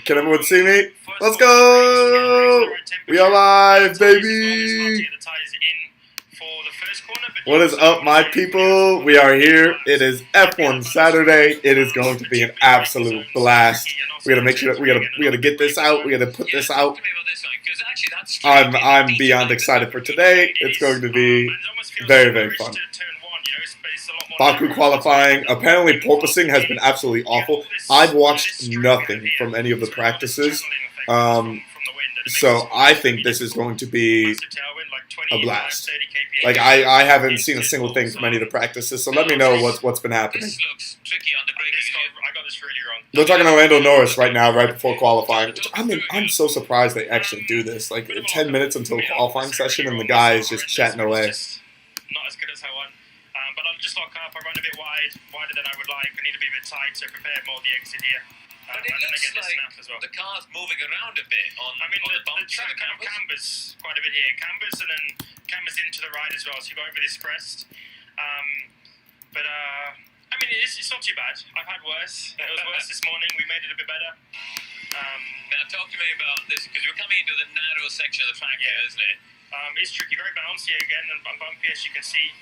Can everyone see me? Let's go! We are live, baby! What is up, my people? We are here. It is F1 Saturday. It is going to be an absolute blast. We gotta make sure that we gotta get this out. We gotta put this out. I'm beyond excited for today. It's going to be very, very fun. Baku qualifying. Apparently, porpoising has been absolutely awful. I've watched nothing from any of the practices. So I think this is going to be a blast. Like I haven't seen a single thing from any of the practices. So let me know what's been happening. They're talking to Lando Norris right now, right before qualifying. Which, I'm so surprised they actually do this. Like 10 minutes until qualifying session, and the guy is just chatting away. Not as good as I want. But I'll just lock up. I run a bit wider than I would like. I need to be a bit tight, so prepare more the exit here. But it looks like as well. The car's moving around a bit on the bumps track and the cambers. Cambers quite a bit here. Cambers and then cambers into the right as well, so you go over this crest. I mean, it's not too bad. I've had worse. It was worse this morning. We made it a bit better. Now talk to me about this, because we're coming into the narrow section of the track here, isn't it? It's tricky, very bouncy again and bumpy as you can see.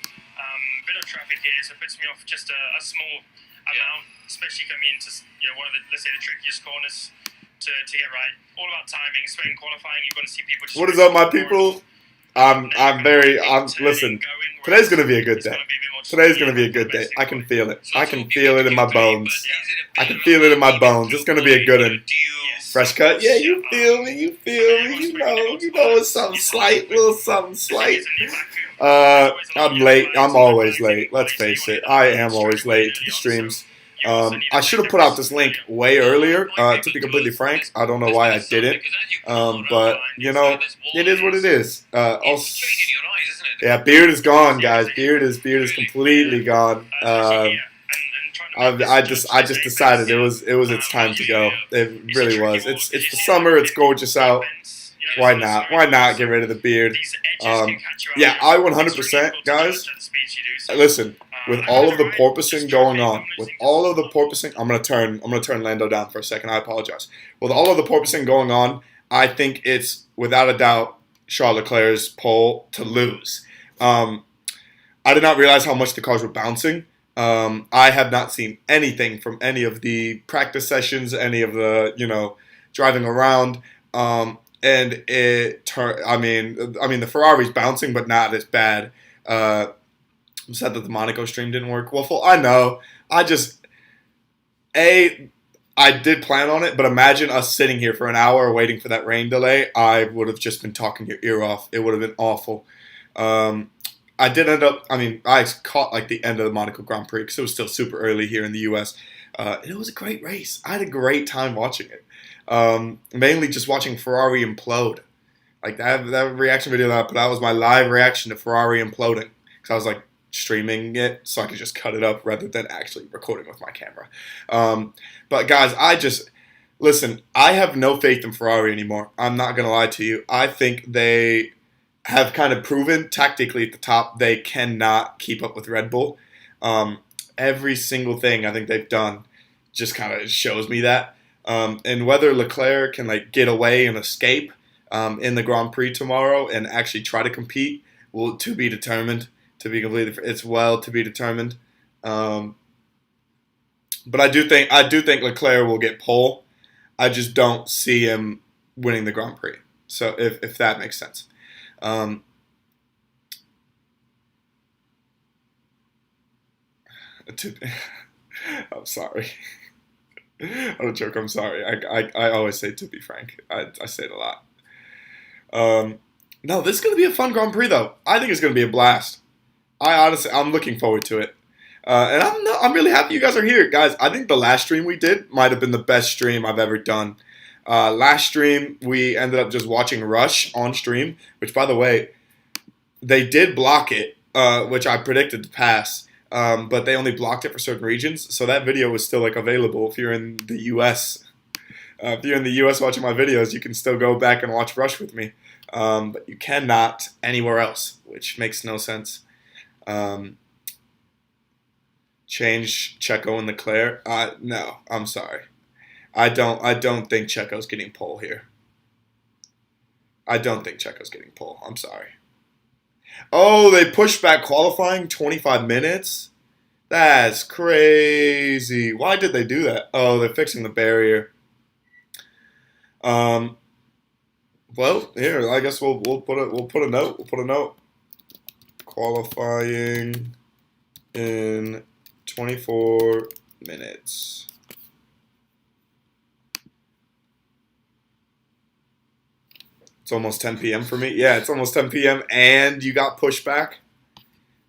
Bit of traffic here, so it puts me off just a small amount, especially coming into one of the, let's say, the trickiest corners to get right. All about timing, especially in qualifying. You've got to see people. Just what is up, my people? Listen, today's gonna be a good day. Today's gonna be a good day. I can feel it. I can feel it in my bones. I can feel it in my bones. It's gonna be a good one. Fresh cut? Yeah, you feel me. You feel me. You know it's something slight, little something slight. I'm late. I'm always late. Let's face it. I am always late to the streams. I should have put out this link way earlier, to be completely frank. I don't know why I didn't. But, it is what it is. Yeah, beard is gone, guys. Beard is completely gone. I just decided it was its time to go. It really was. It's the summer. It's gorgeous out. Why not? Why not get rid of the beard? Yeah, I 100%, guys. Listen, with all of the porpoising going on, I'm gonna turn Lando down for a second. I apologize. With all of the porpoising going on, I think it's without a doubt Charles Leclerc's pole to lose. I did not realize how much the cars were bouncing. I have not seen anything from any of the practice sessions, any of the driving around. And it turned. I mean, the Ferrari's bouncing, but not as bad. I'm sad that the Monaco stream didn't work. Waffle, I know. I did plan on it, but imagine us sitting here for an hour waiting for that rain delay. I would have just been talking your ear off. It would have been awful. I did end up. I caught like the end of the Monaco Grand Prix because it was still super early here in the U.S. It was a great race. I had a great time watching it. Mainly just watching Ferrari implode. Like that reaction video that I put out was my live reaction to Ferrari imploding. Because I was like streaming it so I could just cut it up rather than actually recording with my camera. But guys, listen, I have no faith in Ferrari anymore. I'm not going to lie to you. I think they have kind of proven tactically at the top they cannot keep up with Red Bull. Every single thing I think they've done just kind of shows me that. And whether Leclerc can get away and escape in the Grand Prix tomorrow and actually try to compete, to be determined. To be completely, it's to be determined. But I do think Leclerc will get pole. I just don't see him winning the Grand Prix. So if that makes sense. I'm sorry. I don't joke. I'm sorry. I always say, to be frank. I say it a lot. No, this is going to be a fun Grand Prix, though. I think it's going to be a blast. I'm looking forward to it. And I'm really happy you guys are here. Guys, I think the last stream we did might have been the best stream I've ever done. Last stream, we ended up just watching Rush on stream, which, by the way, they did block it, which I predicted to pass. But they only blocked it for certain regions, so that video was still available if you're in the U.S. If you're in the U.S. watching my videos, you can still go back and watch Rush with me, but you cannot anywhere else, which makes no sense. Change Checo and Leclerc? No, I'm sorry. I don't think Checo's getting pole here. I don't think Checo's getting pole. I'm sorry. Oh, they pushed back qualifying 25 minutes? That's crazy. Why did they do that? Oh, they're fixing the barrier. Well, here, I guess we'll put a note. We'll put a note. Qualifying in 24 minutes. It's almost 10 p.m. for me. Yeah, it's almost 10 p.m. and you got pushed back.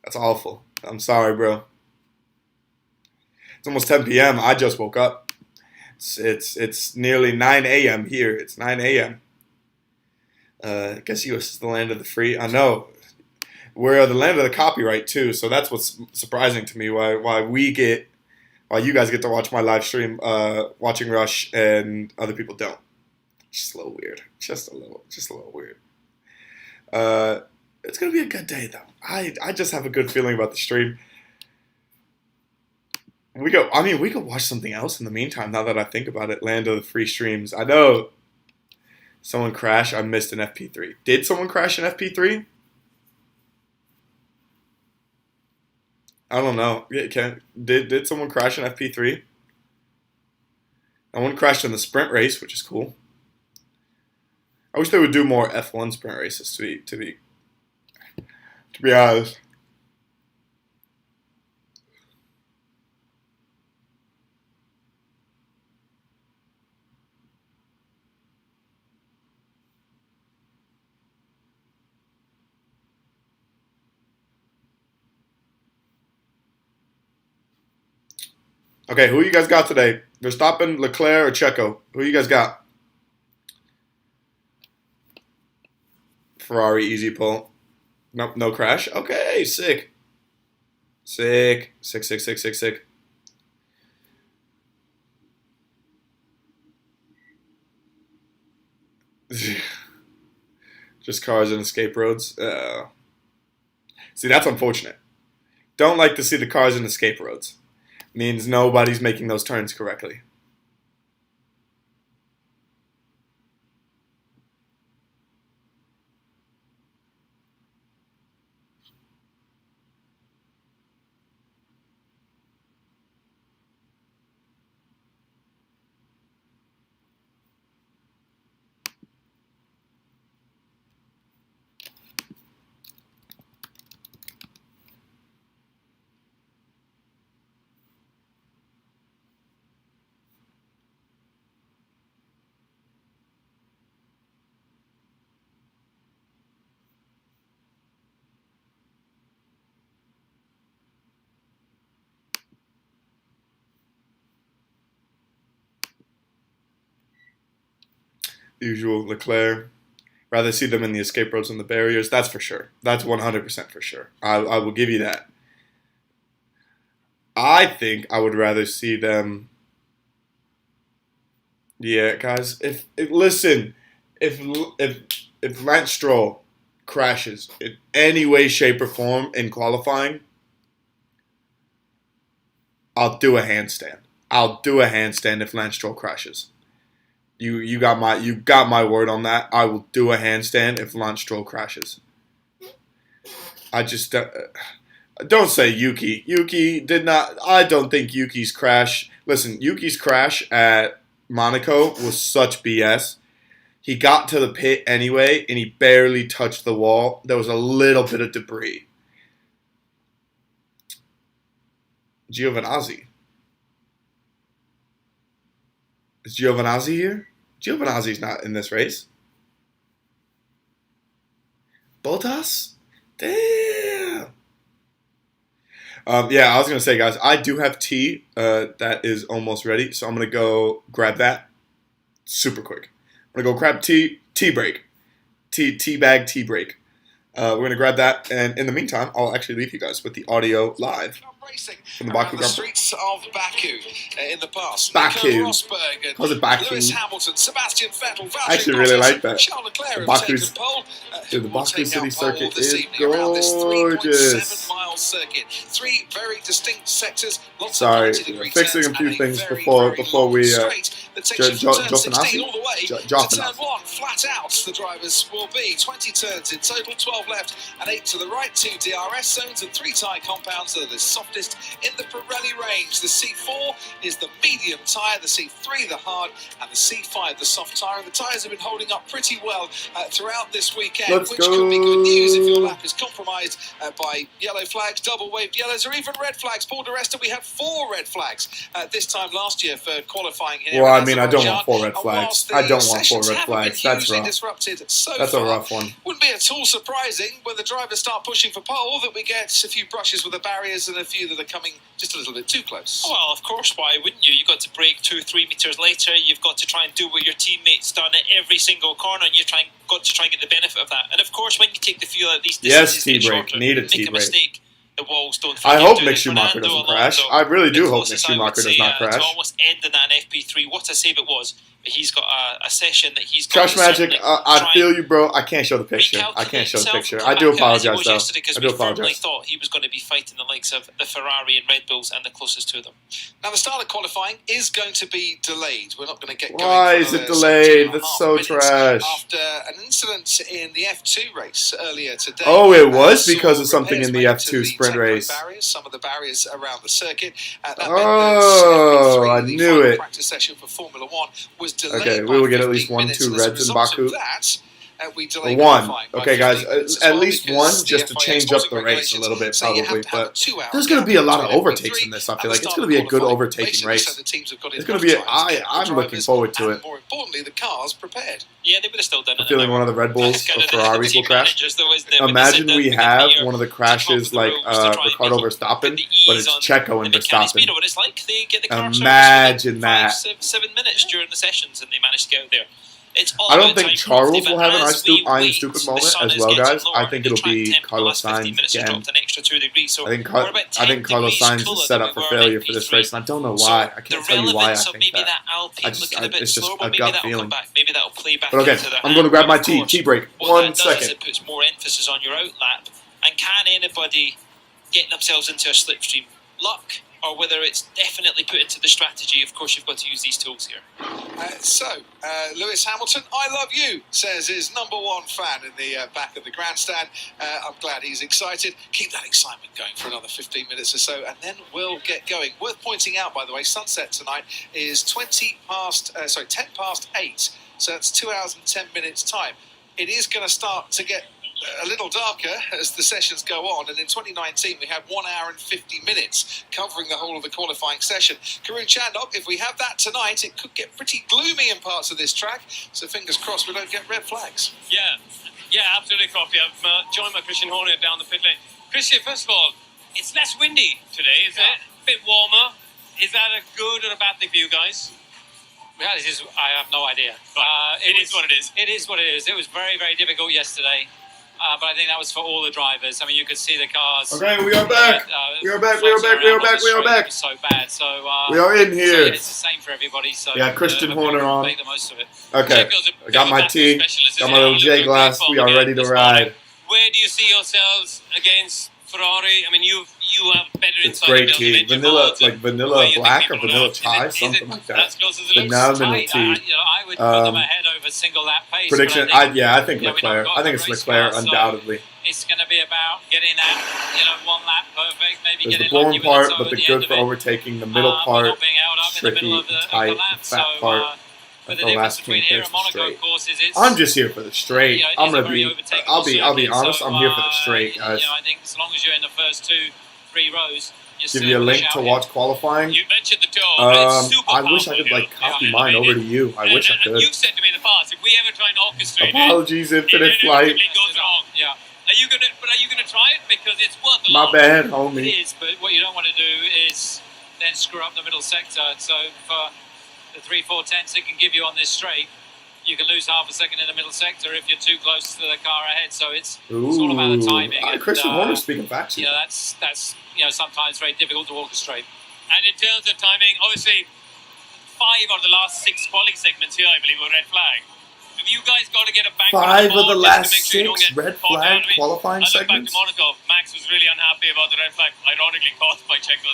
That's awful. I'm sorry, bro. It's almost 10 p.m. I just woke up. It's nearly 9 a.m. here. It's 9 a.m. I guess U.S. is the land of the free. I know. We're the land of the copyright too, so that's what's surprising to me. Why you guys get to watch my live stream, watching Rush, and other people don't. Just a little weird. Just a little weird. It's gonna be a good day though. I just have a good feeling about the stream. We could watch something else in the meantime. Now that I think about it, land of the free streams. I know someone crashed. I missed an FP3. Did someone crash an FP3? I don't know. Did someone crash an FP3? One crashed in the sprint race, which is cool. I wish they would do more F1 sprint races. To be honest. Okay, who you guys got today? Verstappen, Leclerc, or Checo? Who you guys got? Ferrari, easy pull. Nope, no crash. Okay, sick. Sick. Just cars and escape roads. See, that's unfortunate. Don't like to see the cars and escape roads. Means nobody's making those turns correctly. Usual Leclerc. Rather see them in the escape roads than the barriers. That's for sure. That's 100% for sure. I will give you that. I think I would rather see them. Yeah, guys. If Lance Stroll crashes in any way, shape, or form in qualifying, I'll do a handstand. I'll do a handstand if Lance Stroll crashes. You got my word on that. I will do a handstand if Lance Stroll crashes. I just don't say Yuki. Yuki did not. I don't think Yuki's crash. Listen, Yuki's crash at Monaco was such BS. He got to the pit anyway, and he barely touched the wall. There was a little bit of debris. Giovinazzi. Is Giovinazzi here? Giovinazzi's not in this race. Bottas? Damn. Yeah, I was going to say, guys, I do have tea that is almost ready, so I'm going to go grab that super quick. I'm going to go grab tea break. Tea bag, tea break. We're going to grab that, and in the meantime, I'll actually leave you guys with the audio live from the Baku the streets of Baku in the past. Baku. Rosberg, Was it Baku? Lewis Hamilton, Sebastian Vettel, I actually really like that. Charles Leclerc The Baku's, dude, the Baku City circuit is gorgeous. 3.7-mile circuit. Three very distinct sectors. Lots Sorry, of 90-degree fixing a turns few and things very, before very we long straight. that takes you from turn 16 all the way to Giovinazzi. turn 1. Flat out, the drivers will be 20 turns in total, 12 left and 8 to the right. 2 DRS zones and 3 tyre compounds that are the softest in the Pirelli range. The C4 is the medium tyre, the C3 the hard, and the C5 the soft tyre. And the tyres have been holding up pretty well throughout this weekend, which could be good news if your lap is compromised by yellow flags, double waved yellows, or even red flags. Paul di Resta, we had 4 red flags this time last year for qualifying here. Well, I mean, I don't want 4 red flags. I don't want 4 red flags. That's rough. That's a rough one. Wouldn't be at all surprising when the drivers start pushing for pole that we get a few brushes with the barriers and a few that are coming just a little bit too close. Well, of course, why wouldn't you? You've got to brake 2-3 meters later. You've got to try and do what your teammates done at every single corner, and got to try and get the benefit of that. And of course, when you take the fuel out, these distances get shorter. Need a make T-brake. A mistake, the walls don't. I hope Mick Schumacher doesn't crash. I really do hope Mick Schumacher does not crash. To almost end in that FP3. What a save it was! But he's got a session that he's got. Crash Magic, I feel you, bro. I can't show the picture. I can't show the picture. I do apologize, though. I do apologize. Thought he was going to be fighting the likes of the Ferrari and Red Bulls and the closest to them. Now, the start of qualifying is going to be delayed. We're not going to get going. Why is it delayed? That's so trash. After an incident in the F2 race earlier today. Oh, it was because of something in the F2 sprint race. Some of the barriers around the circuit. Oh, I knew it. Practice session for Formula 1 was delayed. Okay, we will get at least 1-2 reds in Baku. One. Okay, guys, at least one just to change up the race a little bit, probably. But there's going to be a lot of overtakes in this, I feel like. It's going to be a good overtaking race. It's going to be, I'm looking forward to it. More importantly, the cars prepared. Yeah, they would have still done it. I'm feeling one of the Red Bulls or Ferraris will crash. Imagine we have one of the crashes like Ricardo Verstappen, but it's Checo and Verstappen. Imagine that. 7 minutes during the sessions, and they managed to get out there. I don't think Charles will have an I am stupid moment as well, guys. I think it'll be Carlos Sainz again. I think Carlos Sainz is set up for failure for this race, and I don't know why. I can't tell you why I think that. It's just a gut feeling. But okay, I'm going to grab my tea break. 1 second. It puts more emphasis on your outlap, and can anybody get themselves into a slipstream? Luck, or whether it's definitely put into the strategy. Of course, you've got to use these tools here. Lewis Hamilton, I love you, says his #1 fan in the back of the grandstand. I'm glad he's excited. Keep that excitement going for another 15 minutes or so, and then we'll get going. Worth pointing out, by the way, sunset tonight is 10 past 8, so that's 2 hours and 10 minutes time. It is going to start to get a little darker as the sessions go on, and in 2019 we had 1 hour and 50 minutes covering the whole of the qualifying session. Karun Chandok, if we have that tonight, it could get pretty gloomy in parts of this track, so fingers crossed we don't get red flags. Yeah, absolutely, Coffee. I've joined my Christian Horner down the pit lane. Christian, first of all, it's less windy today, is it? A bit warmer. Is that a good or a bad thing for you guys? Yeah, I have no idea. It is what it is. It is what it is. It was very, very difficult yesterday. But I think that was for all the drivers. I mean, you could see the cars. Okay, we are back. We are back. It was so bad. So we are in here. So it's the same for everybody. So yeah, Christian Horner on. Make the most of it. Okay, I got my tea. Got my little J glass. We are ready to ride. Where do you see yourselves against Ferrari? I mean, you have better insight. It's great tea. Vanilla, like vanilla black or vanilla chai, something like that. Phenomenal tea. I would put them ahead over single lap pace. Prediction? I think Leclerc. I think it's Leclerc, undoubtedly. It's going to be about getting that, 1 lap perfect, maybe There's getting the boring part, but the good for it. overtaking. The middle part, not being held up tricky, in the middle of the tight, lap. fat part. But the difference between here and Monaco, of course, is I'm just here for the straight. I'm gonna be. I'll be honest. I'm here for the straight, guys. I think as long as you're in the first 2-3 rows. Give you a link to watch qualifying. You mentioned the tour. I wish I could copy mine over to you. I wish I could. You've said to me in the past, if we ever try and orchestrate Apologies, Infinite Flight. It goes wrong. Yeah. Are you gonna try it because it's worth a lot? My bad, It homie. is, but what you don't want to do is then screw up the middle sector. So for the 3-4 tenths it can give you on this straight, you can lose half a second in the middle sector if you're too close to the car ahead. So it's all about the timing. Christian Horner speaking facts. That's sometimes very difficult to orchestrate. And in terms of timing, obviously 5 of the last 6 qualifying segments here, I believe, were red flag. Have you guys got to get a bank 5 of the last sure 6 red flag qualifying segments? Back to Monaco, Max was really unhappy about the red flag, ironically caused by Checo.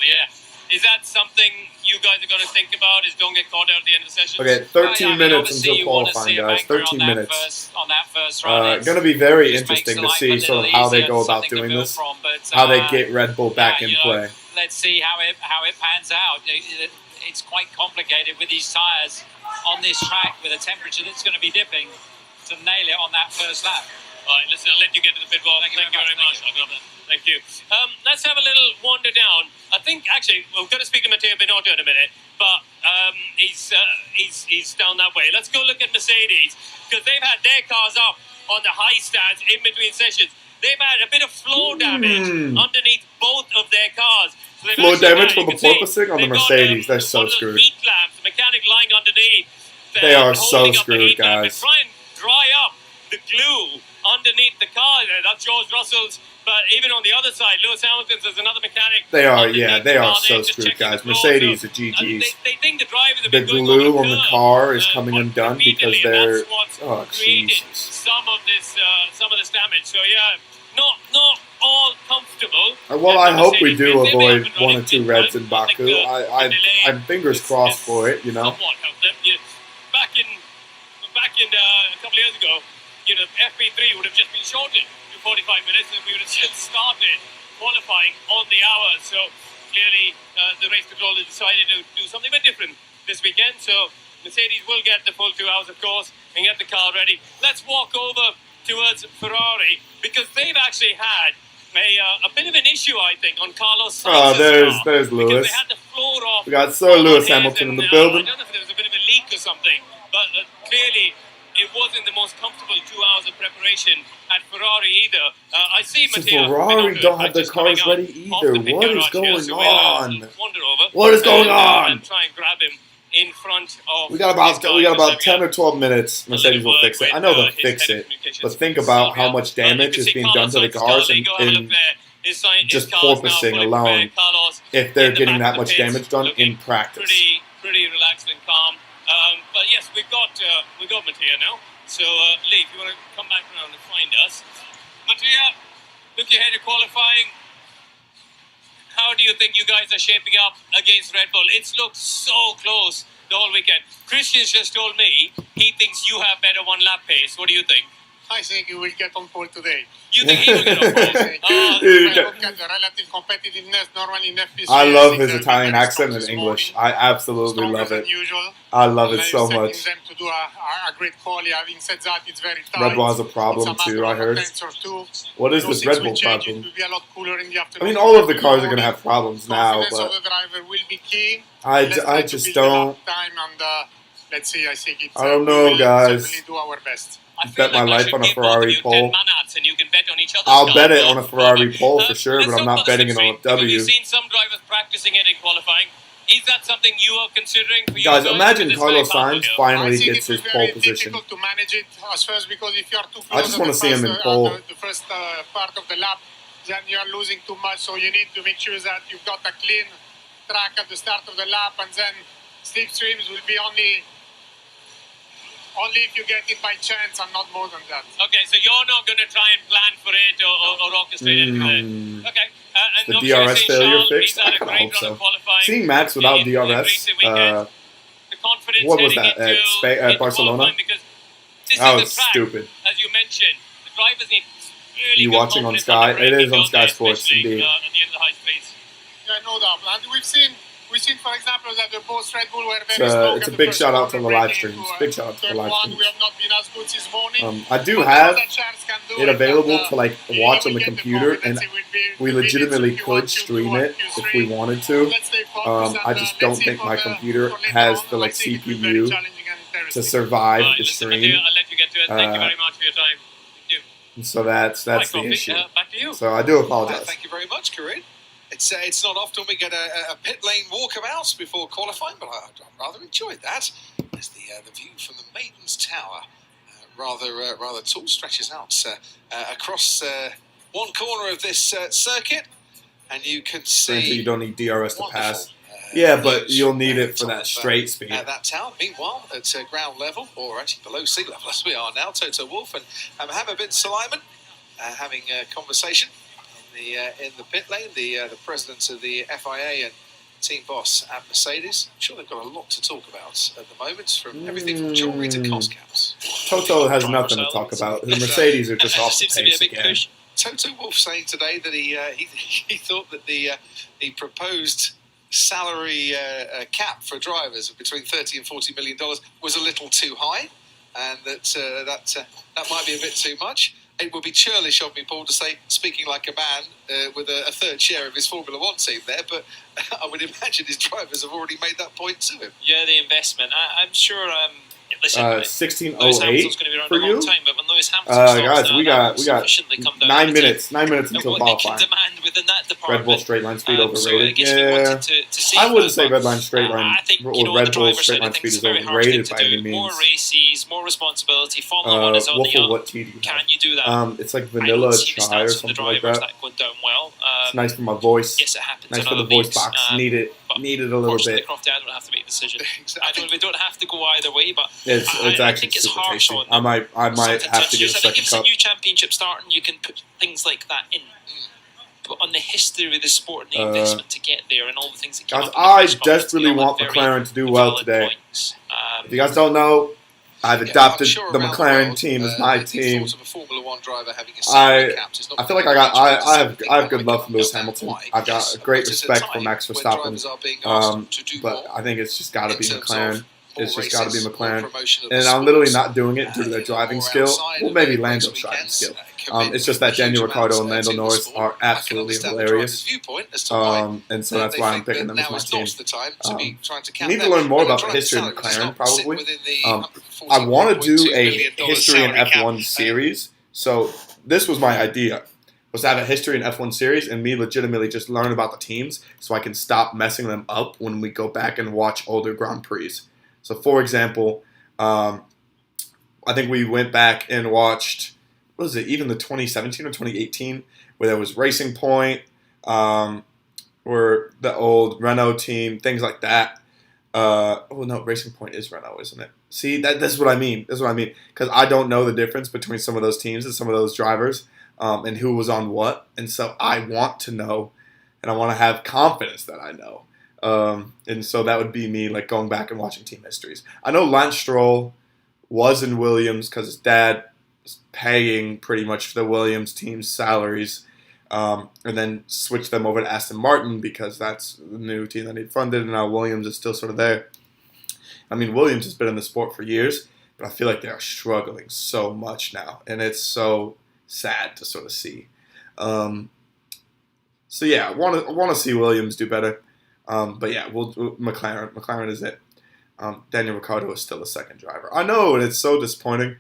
Is that something you guys are going to think about? Is don't get caught out at the end of the session? Okay, 13 minutes until qualifying, guys. 13 minutes. Going to be very interesting to see sort of how they go about doing this, how they get Red Bull back in play. Let's see how it pans out. It's quite complicated with these tyres on this track with a temperature that's going to be dipping to nail it on that first lap. All right, listen, I'll let you get to the pit wall. Thank you very much. I'll grab that. Thank you. Let's have a little wander down. I think, actually, we're going to speak to Matteo Binotto in a minute, but he's down that way. Let's go look at Mercedes, because they've had their cars up on the high stands in between sessions. They've had a bit of floor damage underneath both of their cars. So floor damage from the porpoising on the Mercedes. They're so screwed. Heat lamps, the mechanic lying underneath. They are so screwed, guys. Try and dry up the glue underneath the car. That's George Russell's. But even on the other side, Lewis Hamilton's, there's another mechanic. They are, yeah, they are so screwed, guys. Mercedes are GGs. They think the drivers have The been glue on the car is coming undone because they're. Oh, Jesus. Some of this damage. So yeah, not all comfortable. Well, I hope we do avoid 1 or 2 reds in Baku. I'm fingers crossed for it, you know. Back in a couple of years ago, FP3 would have just been shortened to 45 minutes, and we would have still started qualifying on the hour. So clearly, the race controllers decided to do something a bit different this weekend. So Mercedes will get the full 2 hours, of course, and get the car ready. Let's walk over towards Ferrari, because they've actually had a bit of an issue, I think, on Carlos Sainz's car, there's Lewis. They had the floor off. We got Sir Lewis Hamilton in the building. I don't know if there was a bit of a leak or something, but clearly it wasn't the most comfortable 2 hours of preparation at Ferrari either. I see Matteo Ferrari don't have their cars ready either. What is going on? Wander over. What is going on? And try and grab him in front of. We got about 10 or 12 minutes. Mercedes will fix it. I know they'll fix it, but think about how much damage is being done to the cars in just porpoising alone. If they're getting that much damage done in practice. Pretty relaxed and calm. But yes, we've got Matteo now. So Lee, if you want to come back around and find us, Matteo, look ahead to qualifying. How do you think you guys are shaping up against Red Bull? It's looked so close the whole weekend. Christian's just told me he thinks you have better 1 lap pace. What do you think? I think you will get on pole today. You think he will get on pole? If I look at the relative competitiveness, normally in FP3, I love his Italian accent in English. I absolutely love it. I love it so much. Them to do a great quali. Having said that, it's very tight. Red Bull has a problem too, I heard. What is this Red Bull problem? I mean, all of the cars are going to have problems now, but the driver will be key. I just don't. Let's see, I think it's, I don't know, guys. Do our best. I bet my life on a Ferrari pole. I'll bet it on a Ferrari pole for sure, but I'm not betting it on a W. You've seen some drivers practicing it in qualifying. Is that something you are considering for you guys? Imagine Carlos Sainz finally gets his pole position. To manage it as first, because if you are too close, I just want to see him in pole. The first part of the lap, then you are losing too much. So you need to make sure that you've got a clean track at the start of the lap, and then slipstreams will be only if you get it by chance and not more than that. Okay, so you're not going to try and plan for it or orchestrate anything. Okay. The DRS failure fixed? I kind of hope so. Seeing Max without DRS, what was that, at Barcelona? That was stupid. As you mentioned, the drivers need really you watching on Sky? It is on Sky Sports, indeed. At the end of the high speeds. Yeah, no doubt. And we've seen, for example, that the both Red Bull were very strong. It's a big shout out to the live streams. Big shout out to the live streams. We have not been as good this morning. I do have it available to like watch on the computer, and we legitimately could stream it if we wanted to. I just don't think my computer has the like CPU to survive the stream. I'll let you get to it. Thank you very much for your time. Thank you. So that's the issue. Back to you. So I do apologize. Thank you very much, Karim. It's not often we get a pit lane walkabout before qualifying, but I rather enjoyed that. There's the view from the Maiden's Tower. Rather tall, stretches out across one corner of this circuit, and you can see. You don't need DRS to pass. Yeah, but you'll need it for that straight speed. That tower. Meanwhile, at ground level, or actually below sea level as we are now, Toto Wolff and Mohammed bin Sulayman having a conversation in the pit lane. The president of the FIA and team boss at Mercedes. I'm sure they've got a lot to talk about at the moment, from everything from jewellery to cost caps. Toto has nothing to talk about. The Mercedes are just off the Seems to be a pace big again. push. Toto Wolff saying today that he thought that the proposed salary cap for drivers of between $30 and $40 million was a little too high, and that might be a bit too much. It would be churlish of me, Paul, to say, speaking like a man with a third share of his Formula One team there, but I would imagine his drivers have already made that point to him. Yeah, the investment. I'm sure. Listen, Lewis 16:08 Hamilton's going to be around for a long you. time, but when Lewis Hamilton stops Guys, now, we that will got sufficiently come down 9 to minutes. 9 minutes and until what they can qualifying. demand within that department. Red Bull straight line speed So I overrated. guess we wanted to see I wouldn't that, say but, red line straight line I think, or you know, Red the Bull driver's straight side line of speed things is is a very hard thing overrated to by any do. More means. races, more responsibility. Formula One is on the Waffle, up. what tea do you Can have? you do that? It's like I vanilla don't see the chai or stats from the something like drivers that. that going down well. It's nice for my voice. Yes, it happens. Nice in for the other voice leagues, box. but Need it a little Unfortunately, bit. Crofty, I don't have to make the decision. Exactly. We don't have to go either way, but It's I actually think it's super harsh tasty. on I might certain have to get touches. a I think second if it's a cup. new championship starting, you can put things like that in. But on the history of the sport and the investment to get there and all the things that came Guys, up in the I press conference, desperately they all want had very McLaren to do well valid today. points. If you guys don't know, I've Yeah, adopted I'm sure the around McLaren world, team as my the team. thought of a Formula One driver having a salary capped is not I feel like I have good love for Lewis Hamilton. I've got a great respect for Max Verstappen. But I think it's just got to be McLaren. It's just got to be McLaren. And I'm literally not doing it due to their driving skill. Well, maybe Lando's driving skill. It's just that Daniel Ricciardo and Lando Norris are absolutely hilarious. And so that's why I'm picking them as my team. You need to learn more about the history of McLaren, probably. I want to do a history in F1 series. So this was my idea, was to have a history in F1 series and me legitimately just learn about the teams so I can stop messing them up when we go back and watch older Grand Prix. So, for example, I think we went back and watched, what was it, even the 2017 or 2018, where there was Racing Point, or the old Renault team, things like that. Oh, no, Racing Point is Renault, isn't it? See, that's what I mean. That's what I mean. Because I don't know the difference between some of those teams and some of those drivers and who was on what. And so I want to know, and I want to have confidence that I know. And so that would be me like going back and watching team histories. I know Lance Stroll was in Williams because his dad was paying pretty much for the Williams team's salaries, and then switched them over to Aston Martin because that's the new team that he funded, and now Williams is still sort of there. I mean, Williams has been in the sport for years, but I feel like they are struggling so much now, and it's so sad to sort of see. So yeah, I want to see Williams do better. But yeah, McLaren is it. Daniel Ricciardo is still the second driver. I know, and it's so disappointing.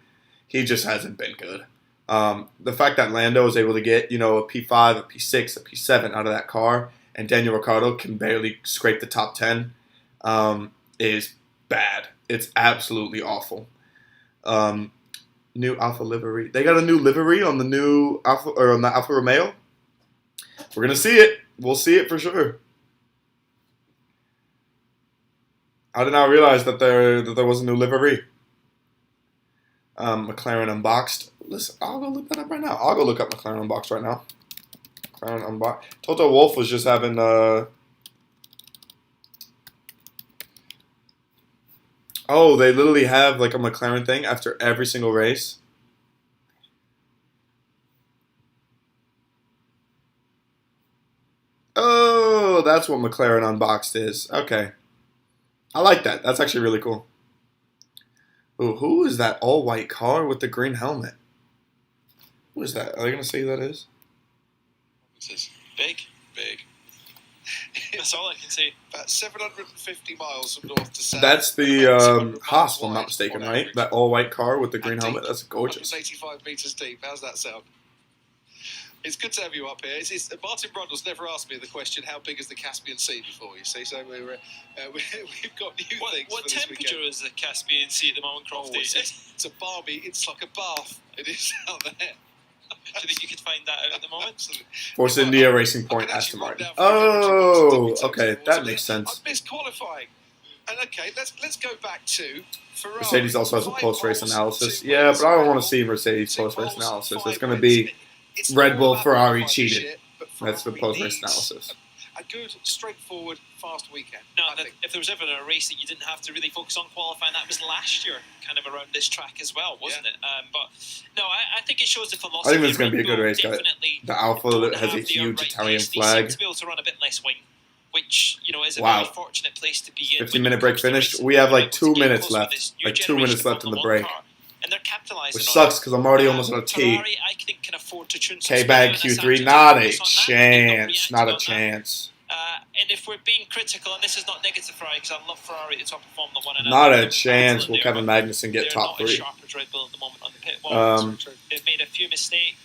He just hasn't been good. The fact that Lando is able to get, a P5, a P6, a P7 out of that car, and Daniel Ricciardo can barely scrape the top 10, is bad. It's absolutely awful. New Alfa livery. They got a new livery on the new Alfa, or on the Alfa Romeo. We're gonna see it. We'll see it for sure. I did not realize that there was a new livery. McLaren Unboxed. Listen, I'll go look that up right now. I'll go look up McLaren Unboxed right now. McLaren Unboxed. Toto Wolff was just having Oh, they literally have like a McLaren thing after every single race. Oh, that's what McLaren Unboxed is. Okay. I like that. That's actually really cool. Ooh, who is that all-white car with the green helmet? Who is that? Are they going to say who that is? This is Big. big. That's all I can see. About 750 miles from north to south. That's the 700 Haas, if I'm miles not wide mistaken, on right? average. That all-white car with the green And helmet. deep. That's gorgeous. 185 metres deep. How's that sound? It's good to have you up here. Martin Brundle's never asked me the question, how big is the Caspian Sea before, you see? So we've got new things What for this temperature weekend. is the Caspian Sea at the moment, Oh, Crofty? it's a balmy, it's like a bath. It is out there. Do you think you could find that out at the moment? Absolutely. Force India Racing I Point, can Aston actually Martin. run down Oh, for okay. That makes sense. I missed qualifying. And okay, let's go back to Ferrari. Mercedes also has a 5 post-race poles, analysis. 2 Yeah, wins, but I don't Red want to Bull, see Mercedes 2 post-race poles, analysis. 5 It's going to wins. be It's Red all Bull, about Ferrari the cheated. shit, but That's the Ferrari post-race needs analysis. a good, straightforward, fast weekend. No, I think. if there was ever a race that you didn't have to really focus on qualifying, that was last year, kind of around this track as well, wasn't it? But no, I think it shows the philosophy. I think it's going to be a good race, guys. Definitely The Alpha has a huge Italian flag. They seem to be able to run a bit less wing, which is a Wow. very fortunate place to be in. 15-minute break finished. We have like 2 minutes left. Like 2 minutes left in the break. And they're capitalizing Which on sucks it. because I'm already almost on a T. Ferrari, I think, can afford to tune some K-Bag speed, and Q3, Asante not a focus on that. They chance. don't Not a react on that. chance. And if we're being critical, and this is not negative Ferrari, because I love Ferrari to top of Formula 1. And Not I a love chance them, will Kevin Magnussen get they're top not as 3. sharp as Red Bull at the moment on the pit wall. They've made a few mistakes.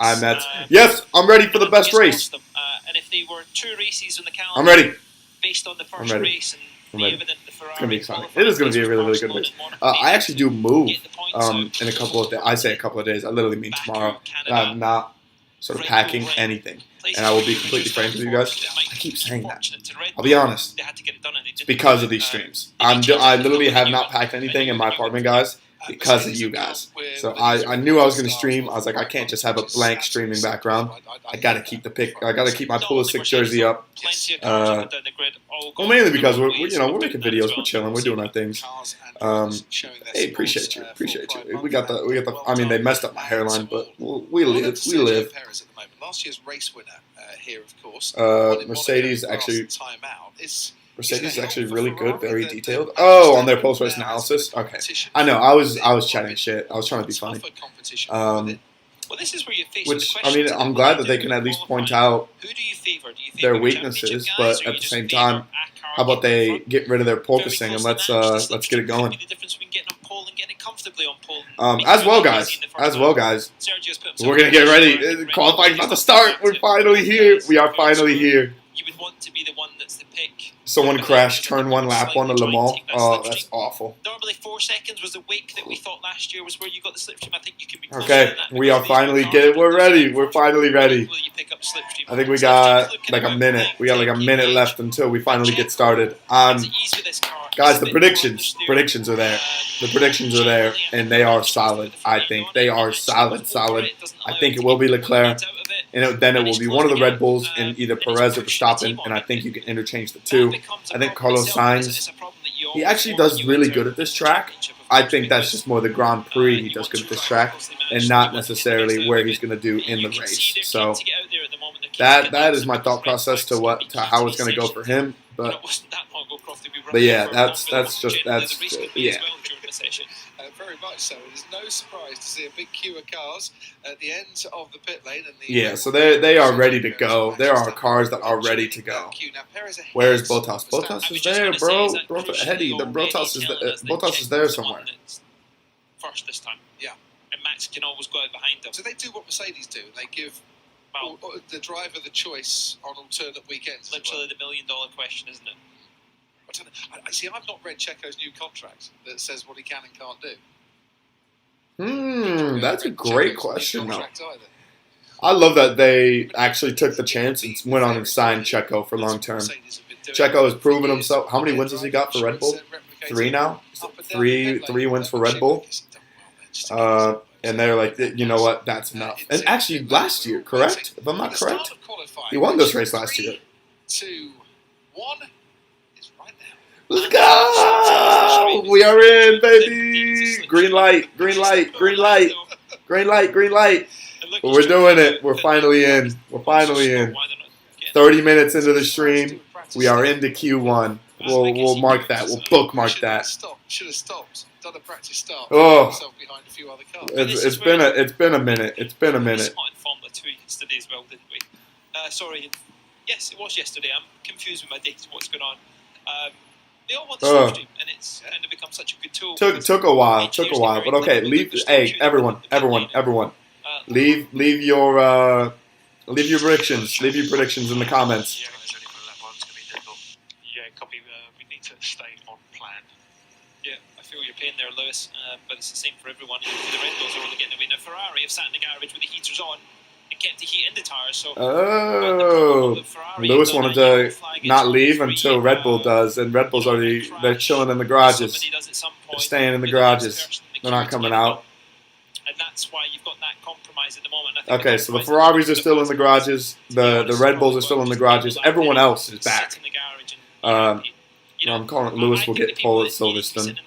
Yes, I'm ready for the best it's race. cost them. And if they were 2 races on the calendar, I'm ready. based on the I'm first ready. race and I'm the ready. evidence the Ferrari It's going to be exciting. qualifying It is going to be a race really, really with good race. Barcelona and Monaco, I actually do move get the points, in a couple of days. I say a couple of days. I literally mean Baku, tomorrow. Canada, I'm not sort of packing anything. And I will be completely frank with you guys. I keep saying that. I'll be honest. They had to get it done and they It's didn't. because of these streams. I literally have not packed anything in my apartment, guys, because of you guys. So I knew I was going to stream. I was like, I can't just have a blank streaming background. I got to keep I got to keep my Pulisic jersey up. Well, mainly because we're making videos, we're chilling, we're doing our things. Hey, appreciate you. We got the. I mean, they messed up my hairline, but we live. Last year's race winner here, of course. Mercedes actually. Mercedes is actually really good, very detailed. Oh, on their post-race analysis. Okay, I know. I was chatting shit. I was trying to be funny. Well, this is where you face Which, the I question mean, I'm glad that they can at least point out who do you favor? Do you favor their the weaknesses, championship but guys, or at you the just same favor time, a car how about they in front? get rid of their Very porpoising close and to that. let's get it going. The difference between getting on pole and getting it comfortably on pole. As well, guys. Sergio's put himself We're gonna get in ready. the race. Qualifying's about to start. We're finally here. We are finally here. You would want to be the one that's the pick. Someone crashed turn 1 lap 1 at Le Mans. Oh, that's awful. Normally 4 seconds was the wake that we thought last year was where you got the slipstream. I think you can be closer Okay, than that we are because these finally cars get it. are We're built ready. so We're finally ready. will you pick up slipstream? I think we Slipstream's got looking like a about minute. We got like a 10 minute km. left until we finally get started. It's ease with this car. Guys, It's the a bit more predictions are there. The predictions are there, and they are solid. I think they are solid. I think it will be Leclerc, and then it will be one of the Red Bulls in either Perez or Verstappen, and I think you can interchange the two. I think Carlos Sainz, he actually does really good at this track. I think that's just more the Grand Prix he does good at this track, and not necessarily where he's going to do in the race. So that is my thought process to how it's going to go for him. But yeah, that's yeah. Very much so. There's no surprise to see a big queue of cars at the end of the pit lane. And Yeah, so they are ready to go. There are cars that are ready to go. Where is Bottas? Bottas is there, bro. Eddie, the Bottas is there somewhere. First this time. Yeah. And Max can always go out behind him. So they do what Mercedes do. They give the driver the choice on alternate weekends. Literally the $1 million question, isn't it? I see. I've not read Checo's new contract that says what he can and can't do. That's a great question, though. I love that they actually took the chance and went on and signed Checo for long term. Checo has proven himself. How many wins has he got for Red Bull? 3 now. Three wins for Red Bull. And they're like, you know what? That's enough. And actually, last year, correct? If I'm not correct, he won this race last year. 2, 1. Let's go! We are in, baby! Green light, green light, green light, green light, green light. But we're doing it. We're finally in. We're finally in. 30 minutes into the stream, we are into Q1. We'll mark that. We'll bookmark that. Should have stopped. Done a practice start. Oh, behind a few other cars. it's been a minute. It's been a minute. We spotted Formula 2 yesterday as well, didn't we? Sorry. Yes, it was yesterday. I'm confused with my dates. What's going on? They all want the slipstream, and it's kind of become such a good tool. Took a while, but okay. Leave, hey, everyone. Leave your predictions. Leave your predictions in the comments. Yeah, copy. We need to stay on plan. Yeah, I feel your pain there, Lewis. But it's the same for everyone. The Red Bulls are only getting away. Now Ferrari have sat in the garage with the heaters on and kept the heat in the tires. So Lewis wanted to not leave until Red Bull does, and Red Bull's they're chilling in the garages. They're staying in the garages. They're not coming out. and that's why you've got that compromise at the moment. I think Okay, so the Ferraris are still in the garages. The Red Bulls are still in the garages. Everyone else is back. I'm calling it Lewis will get pole at Silverstone.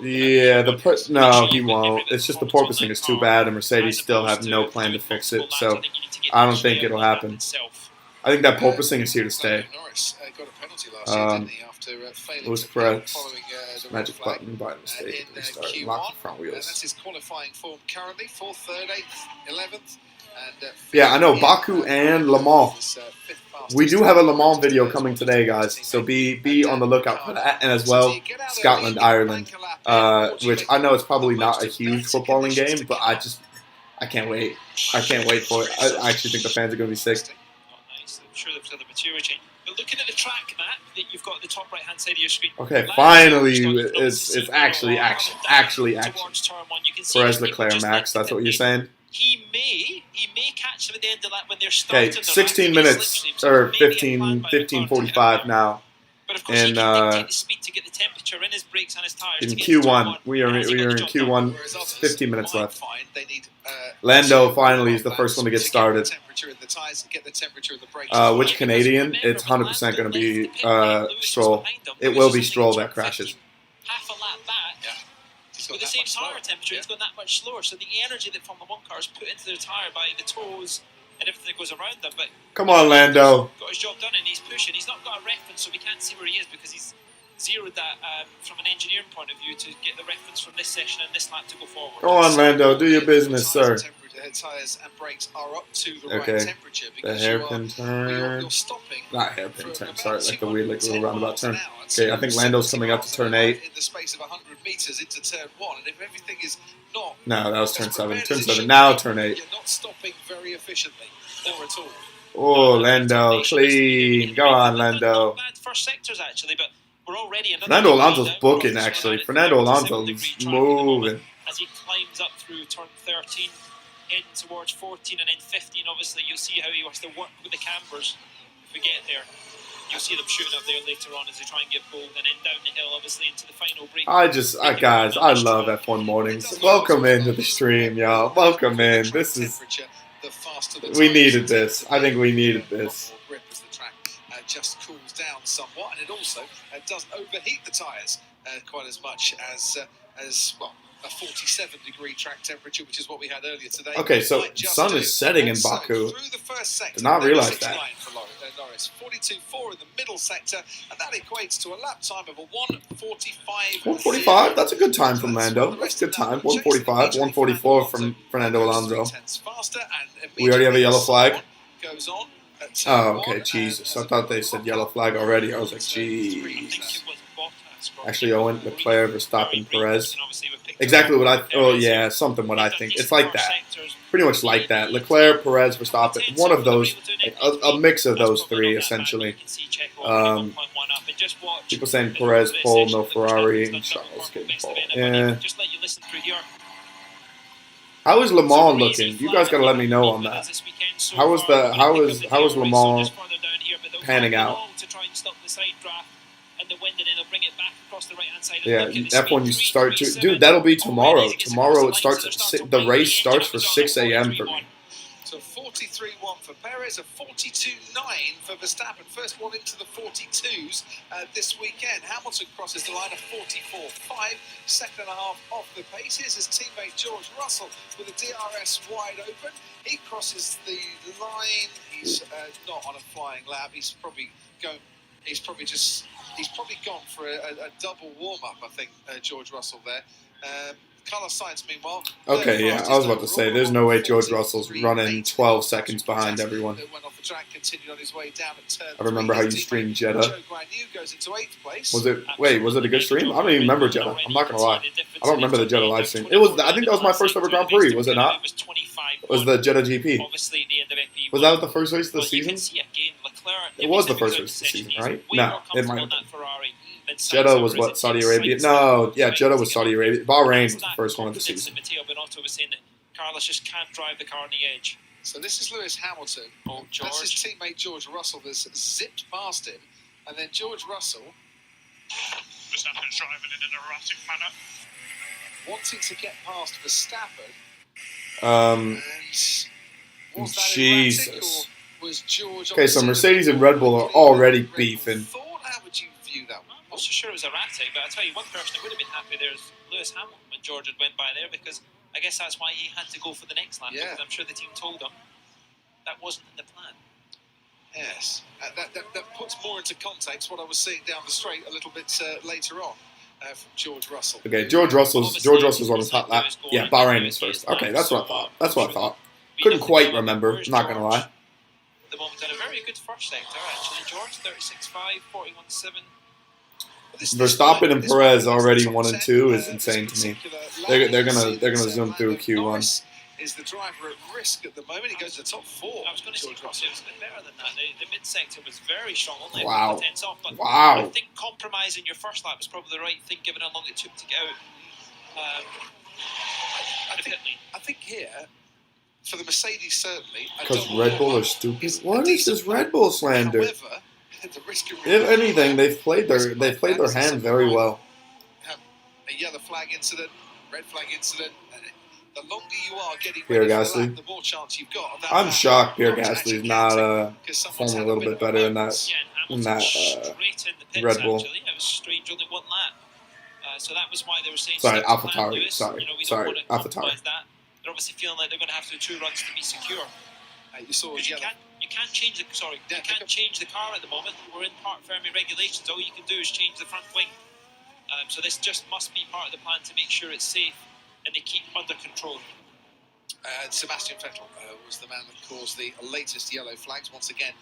Yeah, no, he won't. It's just the porpoising is too bad, and Mercedes still have no plan to fix it, so I don't think it'll happen. I think that porpoising is here to stay. Lewis pressed magic button by mistake. Restart. Lock the front wheels. That's his qualifying form currently. 4th, 3rd, 8th, 11th. Yeah, I know. Baku and Le Mans. We do have a Le Mans video coming today, guys. So be on the lookout for that, and as well, Scotland, Ireland, which I know it's probably not a huge footballing game, but I can't wait. I can't wait for it. I actually think the fans are going to be sick. I'm sure they've done the maturity. But looking at the track map that you've got at the top right hand side of your screen. Okay, finally, it's actually action. Perez, Leclerc, Max. That's what you're saying. He may catch them at the end of that when they're starting. Okay, 16 minutes or 15:45 now. But of course, he can dictate the speed to get the temperature in his brakes and his tires. In Q1, we are in Q1. 15 minutes left. Lando finally is the first one to get started. Which Canadian? It's 100% going to be Stroll. It will be Stroll that crashes. Half a lap back. With the same tire temperature, it's going that much slower. So the energy that Formula 1 cars put into their tire by the toes and everything that goes around them. But come on, Lando. Got his job done and he's pushing. He's not got a reference, so we can't see where he is because he's zeroed that from an engineering point of view to get the reference from this section and this lap to go forward. Go on, Lando. Do your business, sir. Tires and brakes are up to the right temperature. The hairpin turn. Not hairpin turn. Sorry, like the weird little roundabout turn. Okay, I think Lando's coming up to turn 8. In the space of 100 meters into turn 1, and if everything is not. No, that was turn 7. Turn 7. Now turn 8. You're not stopping very efficiently, or at all. Oh, Lando, clean. Go on, Lando. Bad first sectors actually, but we're already. Fernando Alonso's booking actually. Fernando Alonso's moving. As he climbs up through turn 13. Heading towards 14 and then 15, obviously you'll see how he has to work with the campers if we get there. You'll see them shooting up there later on as they try and get bold, and then down the hill obviously into the final break. Guys, I love F1 mornings. Welcome into the stream, y'all. Welcome in. This is, we needed this. I think we needed this. Just cools down somewhat, and it also doesn't overheat the tyres quite as much as well. A 47-degree track temperature, which is what we had earlier today. Okay, so sun is setting in Baku. Did not realize that. 42.4 in the middle sector, and that equates to a lap time of a 1:45. 1:45? That's a good time from Lando. That's a good time. 1:45, 1:44 from Fernando Alonso. We already have a yellow flag. Oh, okay, Jesus. I thought they said yellow flag already. I was like, jeez. Actually, Owen, Leclerc, Verstappen, Perez. Exactly what I... Oh, yeah, something what I think. It's like that. Pretty much like that. Leclerc, Perez, Verstappen. One of those. Like a mix of those three, essentially. People saying Perez, pole, no Ferrari, and Charles getting pole. Yeah. How is Le Mans looking? You guys got to let me know on that. How is Le Mans panning out? Yeah, F1 used to start to... Dude, that'll be tomorrow. Tomorrow it starts at 6, the race starts for 6 a.m. for me. So 43.1 for Perez, a 42.9 for Verstappen. First one into the 42s this weekend. Hamilton crosses the line of 44.5, second and a half off the pace. Here's his teammate George Russell with a DRS wide open. He crosses the line. He's not on a flying lap. He's probably gone for a double warm-up, I think, George Russell there. Carlos Sainz, meanwhile. Okay, yeah, I was about to say, there's no way George Russell's running 12 seconds behind everyone. I remember how you streamed Jeddah. Was it a good stream? I don't even remember Jeddah. I'm not gonna lie. I don't remember the Jeddah live stream. I think that was my first ever Grand Prix, was it not? Was the Jeddah GP? Was that the first race of the season? It was the first race of the season, right? No, it might have been. Jeddah was what, Saudi Arabia? No, yeah, Jeddah was Saudi Arabia. Bahrain was the first one of the season. Carlos just can't drive the car on the edge. So this is Lewis Hamilton. That's his teammate George Russell that's zipped past him. And then George Russell. Verstappen's driving in an erratic manner. wanting to get past Verstappen. Um, And was that Jesus. erratic, or was George Okay, so obviously Mercedes and the Red Bull are quickly already Red Bull beefing. thought? How would you view that one? I'm not so sure it was erratic, but I tell you, one person that would have been happy there is Lewis Hamilton when George had went by there, because I guess that's why he had to go for the next lap. Yeah. Because I'm sure the team told him that wasn't in the plan. Yes, that puts more into context what I was seeing down the straight a little bit later on from George Russell. Okay, George Russell's on his hot lap. Yeah, Bahrain is first. Okay, that's what I thought. That's what I thought. Couldn't quite remember. Not gonna lie. The moment had a very good first sector actually. George 36.5, 41.7. Verstappen and Perez already 1 and 2 is insane to me. They're gonna zoom through Q1. Is the driver at risk at the moment? He goes to the top 4. I was going to say Cross, it was a bit better than that. The mid sector was very strong, only a Wow. couple of tenths off. But Wow. I think compromising your first lap was probably the right thing, given how long it took to get out. I think here, for the Mercedes certainly, Because Red Bull are stupid. What is this Red Bull slander? However, the risk of If anything, they've played their hand very well. A yellow flag incident, red flag incident. And the longer you are getting Pierre ready for the Gasly. lap, the more chance you've got of that I'm lap shocked Pierre not Gasly's actually not counting, 'cause someone's performing a had little bit bit of better in moment. that. Yeah, and In Hamilton that, straight in the pits, Red Bull. actually. It was strange, only one lap. So that was why they were saying... Sorry, stick to plan, AlphaTauri. Lewis. Sorry, You know, we sorry, don't want to AlphaTauri. compromise that. They're obviously feeling like they're going to have to do 2 runs to be secure. You saw Because yellow. you can't change the you can't change the car at the moment. We're in part Fermi regulations. All you can do is change the front wing. So this just must be part of the plan to make sure it's safe and they keep under control. Sebastian Vettel was the man that caused the latest yellow flags once again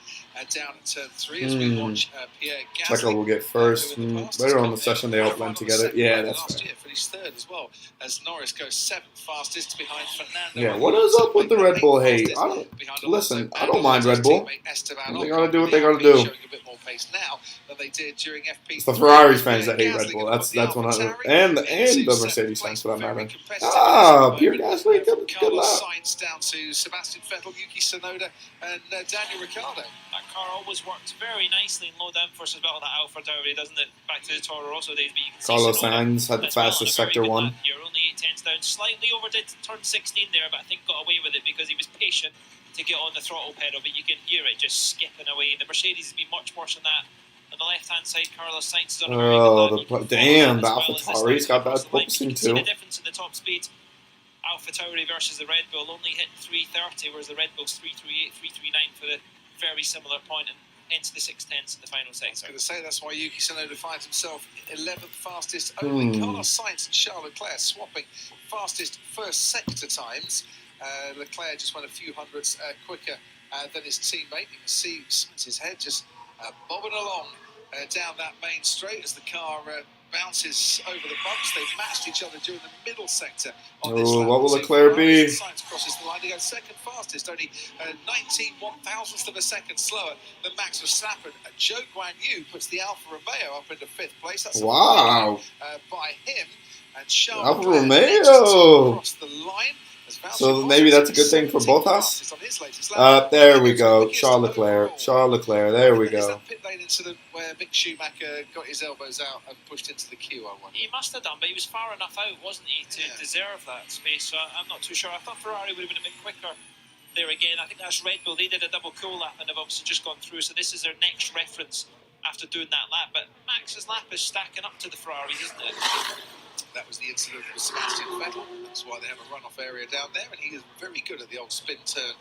down in turn 3 as we watch Pierre Gasly. Checo will get first. Later on in the session, they all blend together. Yeah, that's last fair. year finished 3rd as well as Norris goes 7th fastest behind Fernando. Yeah, what is up with the Red Bull hate? I don't listen. I don't mind Red Bull. They gotta do what they gotta do. Showing a bit more pace now than they did during FP3. It's the Ferrari fans that hate Red Bull. That's one of the and the Mercedes fans for that matter. Ah, Pierre Gasly, good lap. Sainz down to Sebastian Vettel, Yuki Tsunoda, and Daniel Ricciardo. That car always works very nicely in low downforce as well. That AlphaTauri, doesn't it? Back to the Toro Rosso days, but you can see Carlos Tsunoda Sainz had the as well on a fastest very sector good one. lap here. Only 8 tenths down, slightly overdid turn 16 there, but I think got away with it because he was patient to get on the throttle pedal. But you can hear it just skipping away. The Mercedes has been much worse than that. On the left-hand side, Carlos Sainz is on a very good lap. You can Damn, the follow that as well as AlphaTauri's this got line across bad the line. You focusing can see too. the difference in the top speed. AlphaTauri versus the Red Bull only hit 330, whereas the Red Bull's 338, 339 for the very similar point, and hence the 6 tenths in the final I was sector. going to say that's why Yuki Tsunoda finds himself 11th fastest. Only Carlos Sainz and Charles Leclerc swapping fastest first sector times. Leclerc just went a few hundredths quicker than his teammate. You can see Sainz's head just bobbing along down that main straight as the car bounces over the bumps. They've matched each other during the middle sector on this lap. What will See Leclerc Ferrari, be? Sainz crosses the line to go second fastest, only 19 one-thousandths of a second slower than Max Verstappen. Zhou Guanyu puts the Alfa Romeo up into 5th place. That's Wow. by him. And Charles Alfa Leclerc next Romeo. across the line. So maybe that's a good thing for both us. There we go. Charles Leclerc. There we Is go. that pit lane incident where Mick Schumacher got his elbows out and pushed into the queue, I wonder? He must have done, but he was far enough out, wasn't he, to deserve that space. So I'm not too sure. I thought Ferrari would have been a bit quicker there again. I think that's Red Bull. They did a double cool lap and have obviously just gone through. So this is their next reference after doing that lap. But Max's lap is stacking up to the Ferraris, isn't it? That was the incident with Sebastian Vettel. That's why they have a runoff area down there, and he is very good at the old spin turn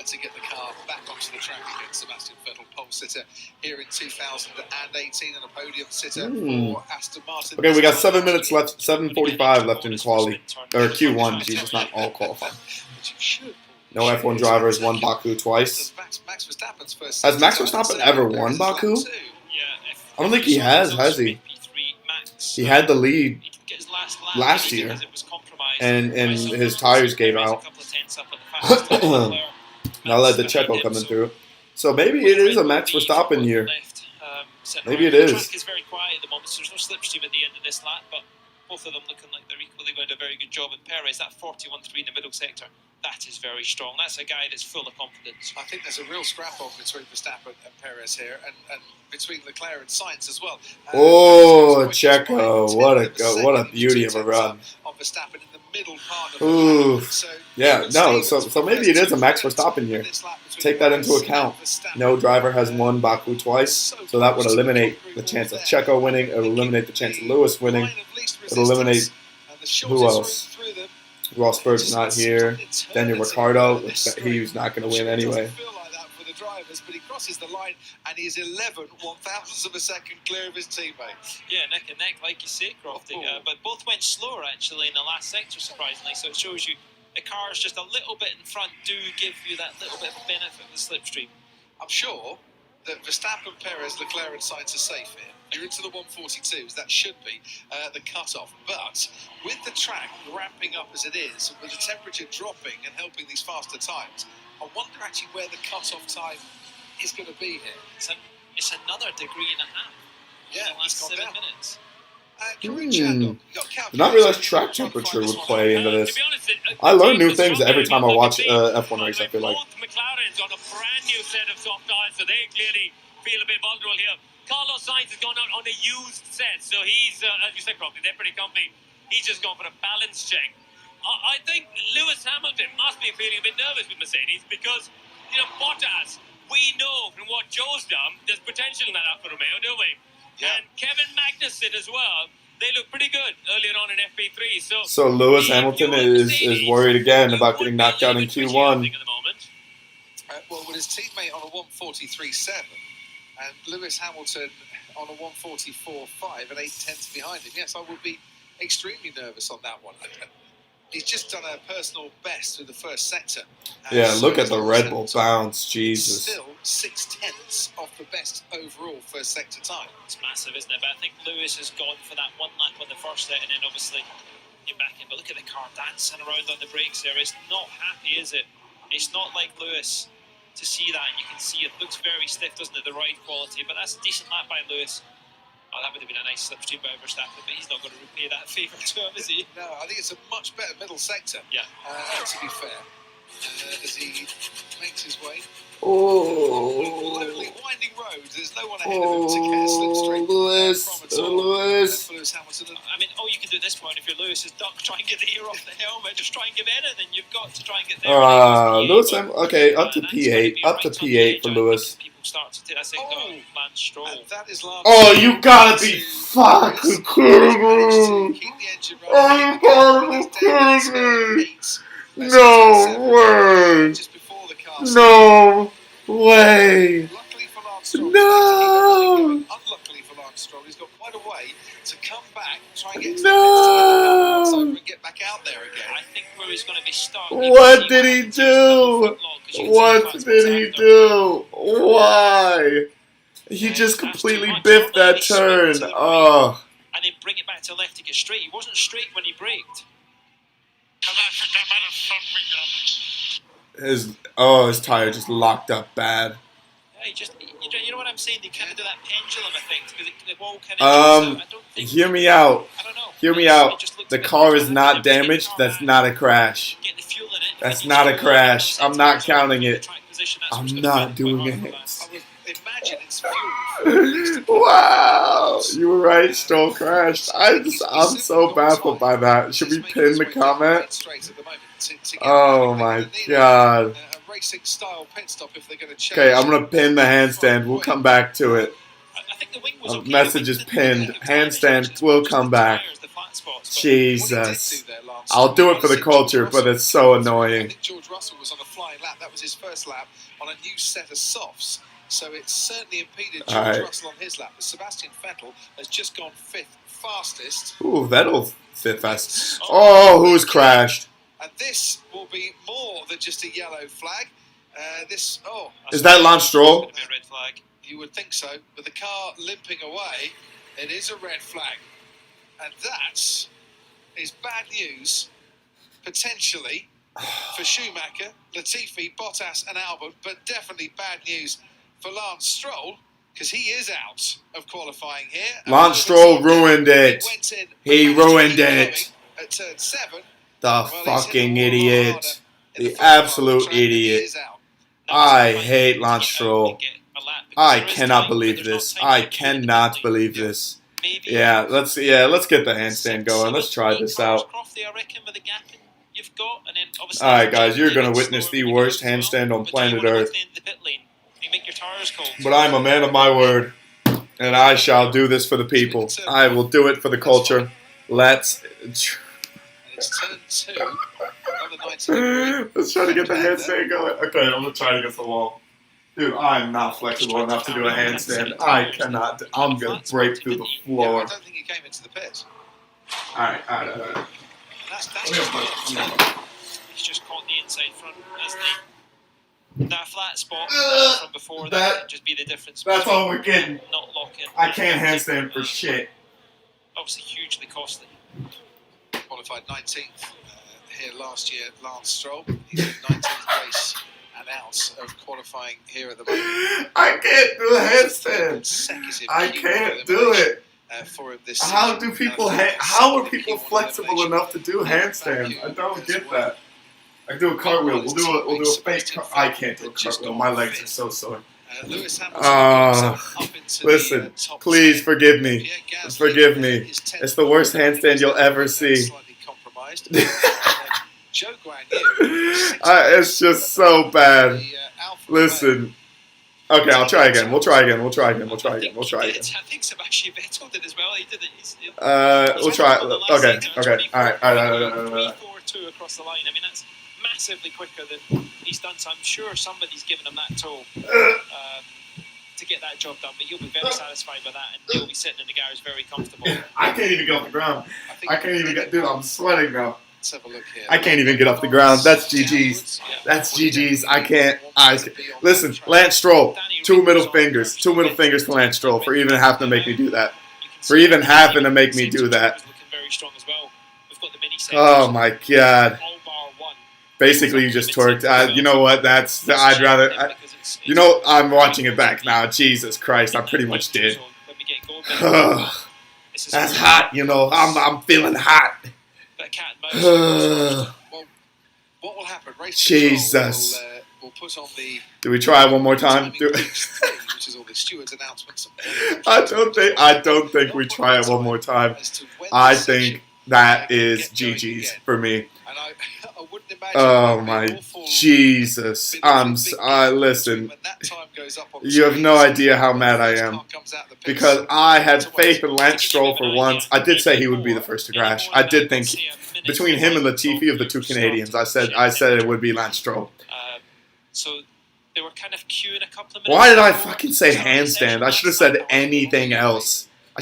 to get the car back onto the track against Sebastian Vettel, pole sitter here in 2018, and a podium sitter for Aston Martin. Okay, we got 7 minutes left. 7:45 left in quali or Q1. Jesus, not all qualifying. But you should. No F1 drivers won Baku twice. Max Verstappen's first Has Max sector Verstappen time, ever so won Baku? Yeah, I don't think he has he? Max, He had the lead he didn't get his last lap last year, because it was compromised. and By someone his else. tires gave Perez a out. couple of tenths up at the fastest time of Leclerc. Now let the Max Checo behind him, coming so through. So maybe it is a Max Verstappen year. Maybe it The is. track is very quiet at the moment, so there's no slipstream at the end of this lap, but both of them looking like they're equally going to do a very good job. And Perez, that 41.3 in the middle sector, that is very strong. That's a guy that's full of confidence. I think there's a real scrap-on between Verstappen and Perez here, and between Leclerc and Sainz as well. Oh, Checo! What a beauty of a run! On got Verstappen in the middle part of the Ooh. lap. So Yeah, no, so maybe it is a Max Verstappen here. Take that into account. No driver has won Baku twice, so that would eliminate the chance of Checo winning. It would eliminate the chance of Lewis winning. It would eliminate who else? Rosberg's not here. Daniel Ricciardo, he's not going to win anyway. But he crosses the line and he's 11 one-thousandths of a second clear of his teammate. Yeah, neck and neck, like you say, Crofty. But both went slower actually in the last sector, surprisingly. So it shows you the cars just a little bit in front do give you that little bit of benefit of the slipstream. I'm sure that Verstappen, Perez, Leclerc and Sainz are safe here. You're into the 142s. That should be the cut-off. But with the track ramping up as it is, and with the temperature dropping and helping these faster times, I wonder actually where the cut-off time is going to be here. It's another degree and a half. Yeah, in the last 7 down. minutes. Not realize track temperature would play into this. I learn new things every time I watch F1 race, I feel like. Both McLaren's on a brand new set of soft tires, so they clearly feel a bit vulnerable here. Carlos Sainz has gone out on a used set, so he's, as you said, probably they're pretty comfy. He's just gone for a balance check. I think Lewis Hamilton must be feeling a bit nervous with Mercedes because, you know, Bottas, we know from what Joe's done, there's potential in that Alfa Romeo, don't we? Yeah. And Kevin Magnussen as well. They look pretty good earlier on in FP3. So Lewis Hamilton is worried again about getting knocked out in Q1. Well, with his teammate on a 143.7 and Lewis Hamilton on a 144.5 and 8/10 behind him, yes, I would be extremely nervous on that one. He's just done a personal best through the first sector. Yeah, look at the Red Bull bounce, Jesus. Still 6/10 of the best overall first sector time. It's massive, isn't it? But I think Lewis has gone for that one lap on the first set and then obviously you're back in. But look at the car dancing around on the brakes there. It's not happy, is it? It's not like Lewis to see that. And you can see it looks very stiff, doesn't it? The ride quality. But that's a decent lap by Lewis. Oh, that would have been a nice slipstream by Verstappen, but he's not going to repay that favour to him, is he? No, I think it's a much better middle sector. Yeah. To be fair, as he makes his way. Oh, Lonely, winding road. There's no one ahead of him to care slipstream. Lewis. Lewis Hamilton. I mean, all you can do at this point, if you're Lewis, is duck, try and get the ear off the helmet, just try and give anything. You've got to try and get there. Lewis, okay, up to P8, up to P8 for Lewis. Start to take, I think, Lance Stroll. That is oh, you gotta be fucking kidding me! Oh, you gotta be kidding me! No way! No way! No! Unluckily for Lance Stroll, he's got quite a way to come back, try and get to No! and get back out there again. I think where he's going to be stuck. What did he do? What did he do? Why? He just completely biffed that turn. Oh. And then bring it back to left to get straight. He wasn't straight when he braked. His tire just locked up bad. Yeah, you know what I'm saying? They kind of do that pendulum effect because the wall kind of. Hear me out. I don't know. Hear me out. The car is not damaged. That's not a crash. Get the fuel in it. That's not a crash. I'm not counting it. I'm not doing it. Imagine it's fuel. Wow, you were right. Stroll crashed. I'm so baffled by that. Should we pin the comment? Oh my god. Okay, I'm gonna pin the handstand. We'll come back to it. Message is pinned. Handstand will come back. Jesus. I'll do it for the culture, but it's so annoying. George Russell was on a flying lap. That was his first lap on a new set of softs. So it certainly impeded George Russell on his lap. But Sebastian Vettel has just gone 5th fastest. Ooh, Vettel 5th fastest. Oh, who's crashed? And this will be more than just a yellow flag. Is that Lance Stroll? A red flag. You would think so. With the car limping away, it is a red flag. And that is bad news, potentially, for Schumacher, Latifi, Bottas and Albon, but definitely bad news for Lance Stroll, because he is out of qualifying here. Lance Stroll ruined it. He ruined it. At turn 7. The fucking idiot. The absolute idiot. I hate Lance Stroll. I cannot believe this. I cannot believe this. maybe. Yeah, let's get the handstand going. Let's try this out. I reckon, with the gap you've got, and then obviously. All right, guys, you're gonna witness the worst handstand on planet Earth. But I'm a man of my word, and I shall do this for the people. I will do it for the culture. Let's. It's turn 2. Another 90 Let's try to get the handstand going. Okay, I'm gonna try against the wall. Dude, I'm not flexible enough to do a handstand. I cannot. I'm gonna break through the Yeah, floor. I don't think he came into the pit. Alright. That's He's just caught the inside front, hasn't he? That flat spot from before, that- that could just be the difference. That's all we're getting. Not locking. I can't handstand for shit. Obviously hugely costly. qualified 19th here last year, Lance Stroll. He's in 19th race and out of qualifying here at the moment. I can't do a handstand. Consecutive I key can't do it. For this How season. do people? How are people flexible enough to do handstands? I don't get that. I can do a cartwheel. We'll do a fake. I can't do a cartwheel. My legs are so sore. Lewis Hamilton Listen, please forgive me. Forgive me. It's the worst handstand you'll ever see. It's just so bad. Listen. Okay, I'll try again. We'll try again. I think Sebastian Vettel did as well. He did it. We'll try. Okay. All right. 3-4-2 across the line. I mean, that's massively quicker than he's done. So I'm sure somebody's given him that tool to get that job done. But he'll be very satisfied with that, and he'll be sitting in the garage very comfortable. I can't even get off the ground. I can't even get. Dude, I'm sweating now. Let's have a look here. I can't even get off the ground. That's GG's. That's GG's. I can't. Listen, Lance Stroll. 2 middle fingers. 2 middle fingers to Lance Stroll for even having to make me do that. For even having to make me do that. Oh my god. Basically, you just twerked. You know what? I'd rather. You know, I'm watching it back now. Jesus Christ, I pretty much did. That's hot. You know, I'm feeling hot. Well, what will happen? Race Jesus. We'll put on the. Do we try one more time? Which is all the stewards' announcements. I don't think we try it one more time. I think that is GG's for me. And I wouldn't imagine. Oh my Jesus! Listen. You have no idea how mad I am because I had faith in Lance Stroll for once. I did say he would be the first to crash. I did think between him and Latifi of the 2 Canadians, I said it would be Lance Stroll. So they were kind of queuing a couple of minutes. Why did I fucking say handstand? I should have said anything else. I I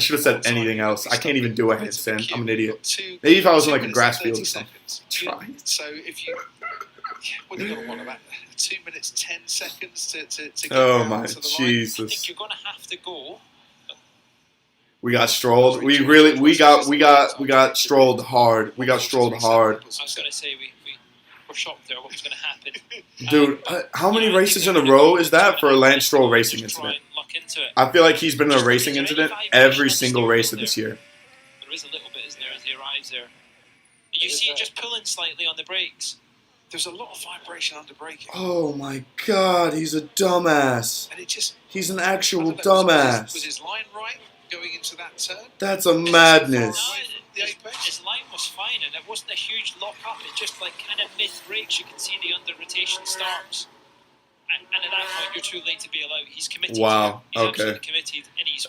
can't even do a handstand. I'm an idiot. Maybe if I was in like a grass field or something. Try. So if you, what do you got about 2 minutes 10 seconds to get Oh my to the Jesus! I think you're going to have to go. We got strolled. We got strolled hard. We got strolled hard. I was going to say we were shocked there what was going to happen. Dude, how many races in a row is that for a Lance Stroll racing incident? I feel like he's been in a racing incident every single race of this year. There is a little bit, isn't there, as he arrives there. You see it just pulling slightly on the brakes. There's a lot of vibration under braking. Oh my God, he's a dumbass. And it just. He's an actual dumbass. Was his line right going into that turn? That's a madness. His line was fine, and it wasn't a huge lock up. It just like kind of mid brakes, you can see the under rotation starts. And at that point, you're too late to be allowed. He's committed. Wow. He's Okay. absolutely committed, and he's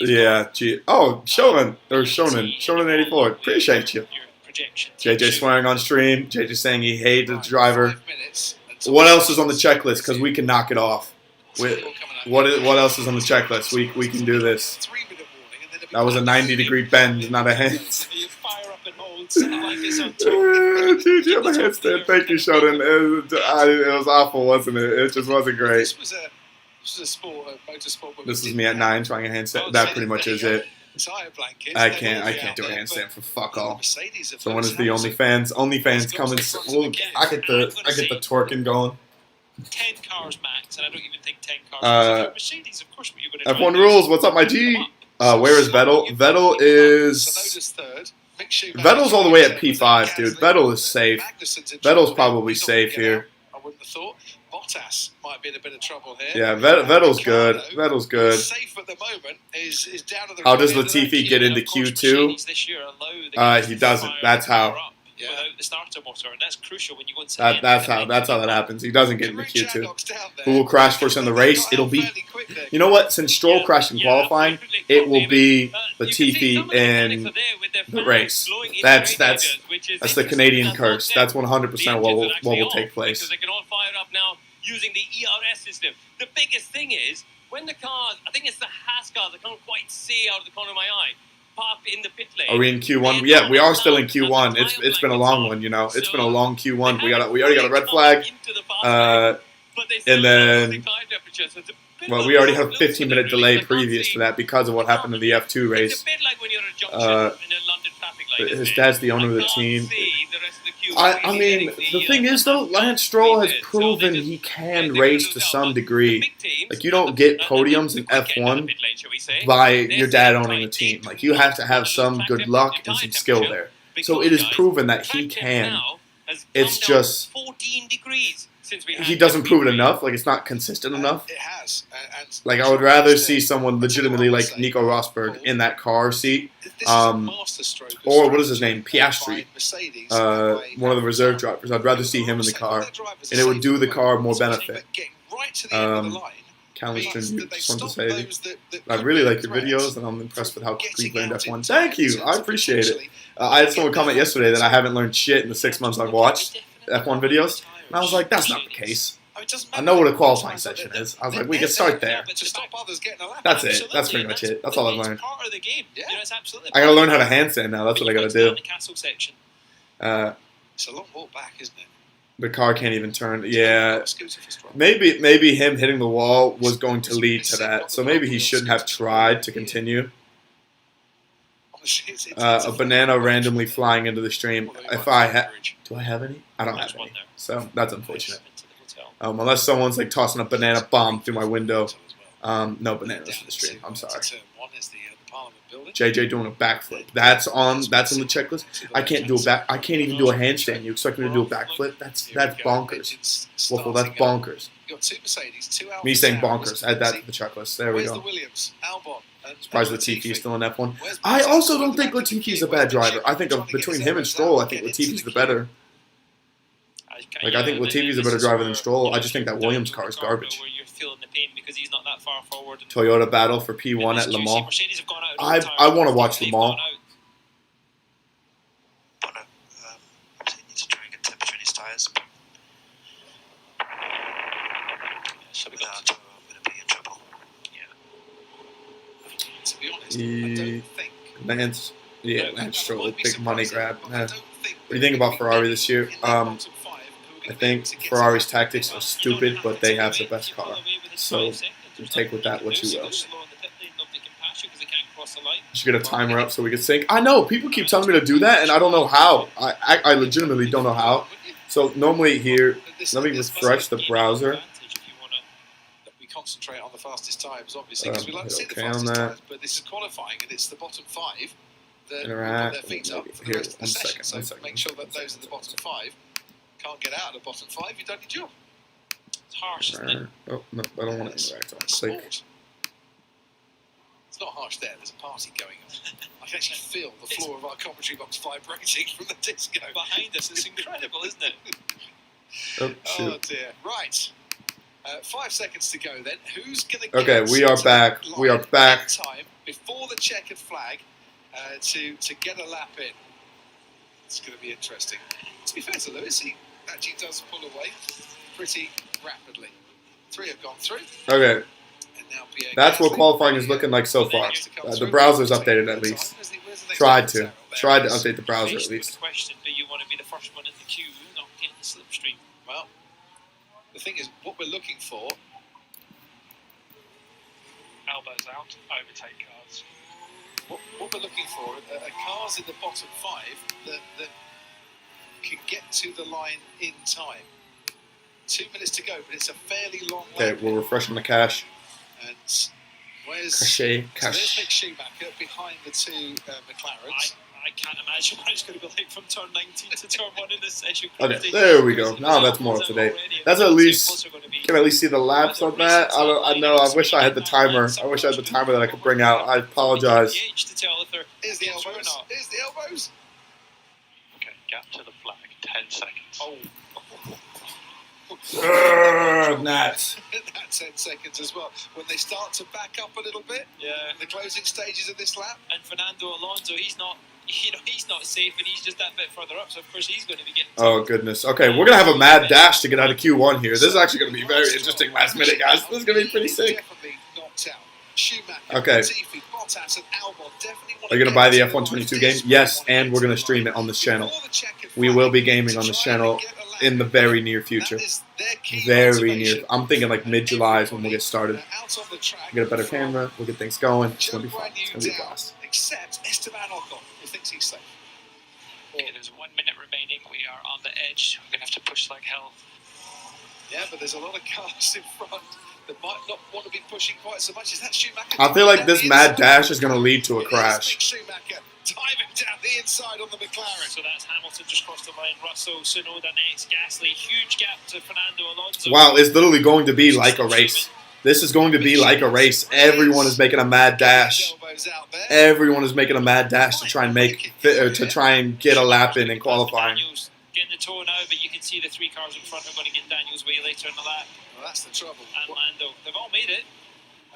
yeah. Gee. Oh, Shonen 84. Appreciate you. JJ swearing on stream. JJ saying he hated the driver. What else is on the checklist? Because we can knock it off. What else is on the checklist? We can do this. That was a 90-degree bend, not a hand. GG on the handstand. Thank you, Sheldon. It was awful, wasn't it? It just wasn't great. This was a sport, a motorsport. This is me at 9 trying a handstand. That pretty much is it. I can't do a handstand for fuck all. So when is the OnlyFans? OnlyFans coming. I get the twerking going. 10 cars max, and I don't even think 10 cars. Mercedes, of course, you're going to F1 rules. What's up, my G? Where is Vettel? Vettel's all the way at P5, dude. Vettel is safe. Vettel's probably safe here. I wouldn't have thought. Bottas might be in a bit of trouble here. Yeah, Vettel's good. Vettel's good. Safe at the moment is down to the How does rear end of that Latifi queue. get into Of course, Q2? Mercedes this year allow the guys He to doesn't. fire That's the how. car up Yeah. without the starter motor, and that's crucial when you go into the end That's of the how. race. That's how that happens. He doesn't get into Karun Q2. Chandhok's down there. Who will crash first in the race? It'll be. You know what? Since Stroll crashed in qualifying, it will be Latifi in the race. That's the Canadian curse. That's 100% what will take place. Because they can all fire up now using the ERS system. The biggest thing is when the cars, I think it's the Haas cars, I can't quite see out of the corner of my eye, parked in the pit lane. Are we in Q1? Yeah, we are still in Q1. It's been a long one, you know. It's been a long Q1. We already got a red flag. And then, well, we already have a 15-minute delay previous to that because of what happened in the F2 race. It's a bit like when you're at a junction in a London traffic light. His isn't dad's it? the owner of the I can't team. see the rest of the queue I really mean, hitting the thing is, though, Lance Stroll has proven he can race to some degree. Like, you don't get podiums in F1 by your dad owning the team. Like, you have to have some good luck and some skill there. So it is proven that he can. It's just 14 degrees since we he doesn't prove it enough. Like, it's not consistent enough. It has. Like, I would rather see someone legitimately like Nico Rosberg in that car seat. Or what is his name? Piastri. One of the reserve drivers. I'd rather see him in the car. And it would do the car more benefit. Callum just want to say, I really like your videos, and I'm impressed with how quickly you learned F1. Thank you. I appreciate it. I had someone comment yesterday that I haven't learned shit in the 6 months I've watched F1 videos. And I was like, that's not the case. I know what a qualifying session is. I was like, we can start there. That's it. That's pretty much it. That's all I've learned. Part of the game. You know, it's absolutely I gotta learn how to handstand now. That's what I gotta do. Section. It's a long walk back, isn't it? The car can't even turn. Yeah. Maybe him hitting the wall was going to lead to that. So maybe he shouldn't have tried to continue. A banana randomly flying into the stream. If I do I have any? I don't have any. So that's unfortunate. Unless someone's like tossing a banana bomb through my window. No bananas in the stream. I'm sorry. JJ doing a backflip. That's in the checklist. I can't even do a handstand. You expect me to do a backflip? That's bonkers. Waffle, that's bonkers. Me saying bonkers. Add that to the checklist. There we go. Surprised Latifi is still in F1. I also don't think Latifi is a bad driver. I think between him and Stroll, I think Latifi's the better. Like, I think Latifi's a better driver than Stroll. I just think that Williams car is garbage. Toyota battle for P1 at Le Mans. I want to watch Le Mans. Needs to try and get temperature in his tyres. Without, I'm going to be in trouble. Yeah. To be honest, I don't think Lance Stroll, big money grab. What do you think about Ferrari this year? I think Ferrari's tactics are stupid, but they have the best car. So take with that what you will. You should get a timer up so we can sync. I know, people keep telling me to do that, and I don't know how. I legitimately don't know how. So normally here, let me refresh the browser. We concentrate on the fastest times, obviously, because we like to see the fastest times, but this is qualifying, and it's the bottom 5 that will put their feet up for the rest of the session. So make sure that those in the bottom 5 can't get out of the bottom 5, you've done your job. It's harsh, isn't it? Oh, no, I don't want to interact. Click. It's not harsh there, there's a party going on. I can actually feel the floor of our commentary box vibrating from the disco. Behind us, it's incredible, isn't it? Oh dear. Right. 5 seconds to go then. Who's going to get Okay, we are back. We are back. Time before the checkered flag to get a lap in. It's going to be interesting. To be fair to Lewis, he actually does pull away pretty rapidly. 3 have gone through. Okay. And now Pierre That's what Gasly. qualifying is looking like so far. The browser's updated at least. Tried to update the browser at least. The question: do you want to be the first one in the queue, not get the slipstream? Well, the thing is, what we're looking for. Elbows out, overtake cars. What we're looking for are cars in the bottom 5 that can get to the line in time. 2 minutes to go, but it's a fairly long Okay, lap. we're refreshing the cache. And where's Cache. Mick Schumacher behind the 2 McLarens? I can't imagine what it's going to be like from turn 19 to turn 1 in this session. Okay, there we go. Now that's more up to date. That's at least, can at least see the laps on that. I know. I wish I had the timer. I wish I had the timer that I could bring out. I apologize. Here's the elbows. Here's the elbows. Okay, gap to the flag, 10 seconds. Oh. Nats. That 10 seconds as well. When they start to back up a little bit, in the closing stages of this lap. And Fernando Alonso, he's not safe, and he's just that bit further up. So of course he's going to be getting. Oh goodness. Okay, we're gonna have a mad dash to get out of Q1 here. This is actually gonna be very interesting last minute, guys. This is gonna be pretty sick. Definitely knocked out. Schumacher, Okay. Latifi, Bottas, and Albon definitely want Are you gonna buy the F122 game? Yes, and we're gonna stream it on this channel. We will be gaming on this channel in the very near future. Very near. I'm thinking like mid-July is when we'll get started. Get a better camera. We'll get things going. It's gonna be fun. It's gonna be a blast. Except Esteban Ocon, who thinks he's safe. Okay, there's 1 minute remaining. We are on the edge. We're going to have to push like hell. Yeah, but there's a lot of cars in front that might not want to be pushing quite so much. Is that Schumacher? I feel like this mad dash is gonna lead to a crash. Schumacher diving down the inside on the McLaren. So that's Hamilton just crossed the line. Russell, Tsunoda next, Gasly. Huge gap to Fernando Alonso. Wow, it's literally going to be like a race. This is going to be like a race. Everyone is making a mad dash. Everyone is making a mad dash to try and get a lap in qualifying. Daniels getting the toe now, but you can see the 3 cars in front are going to get Daniels way later in the lap. Well, that's the trouble. And Lando, they've all made it.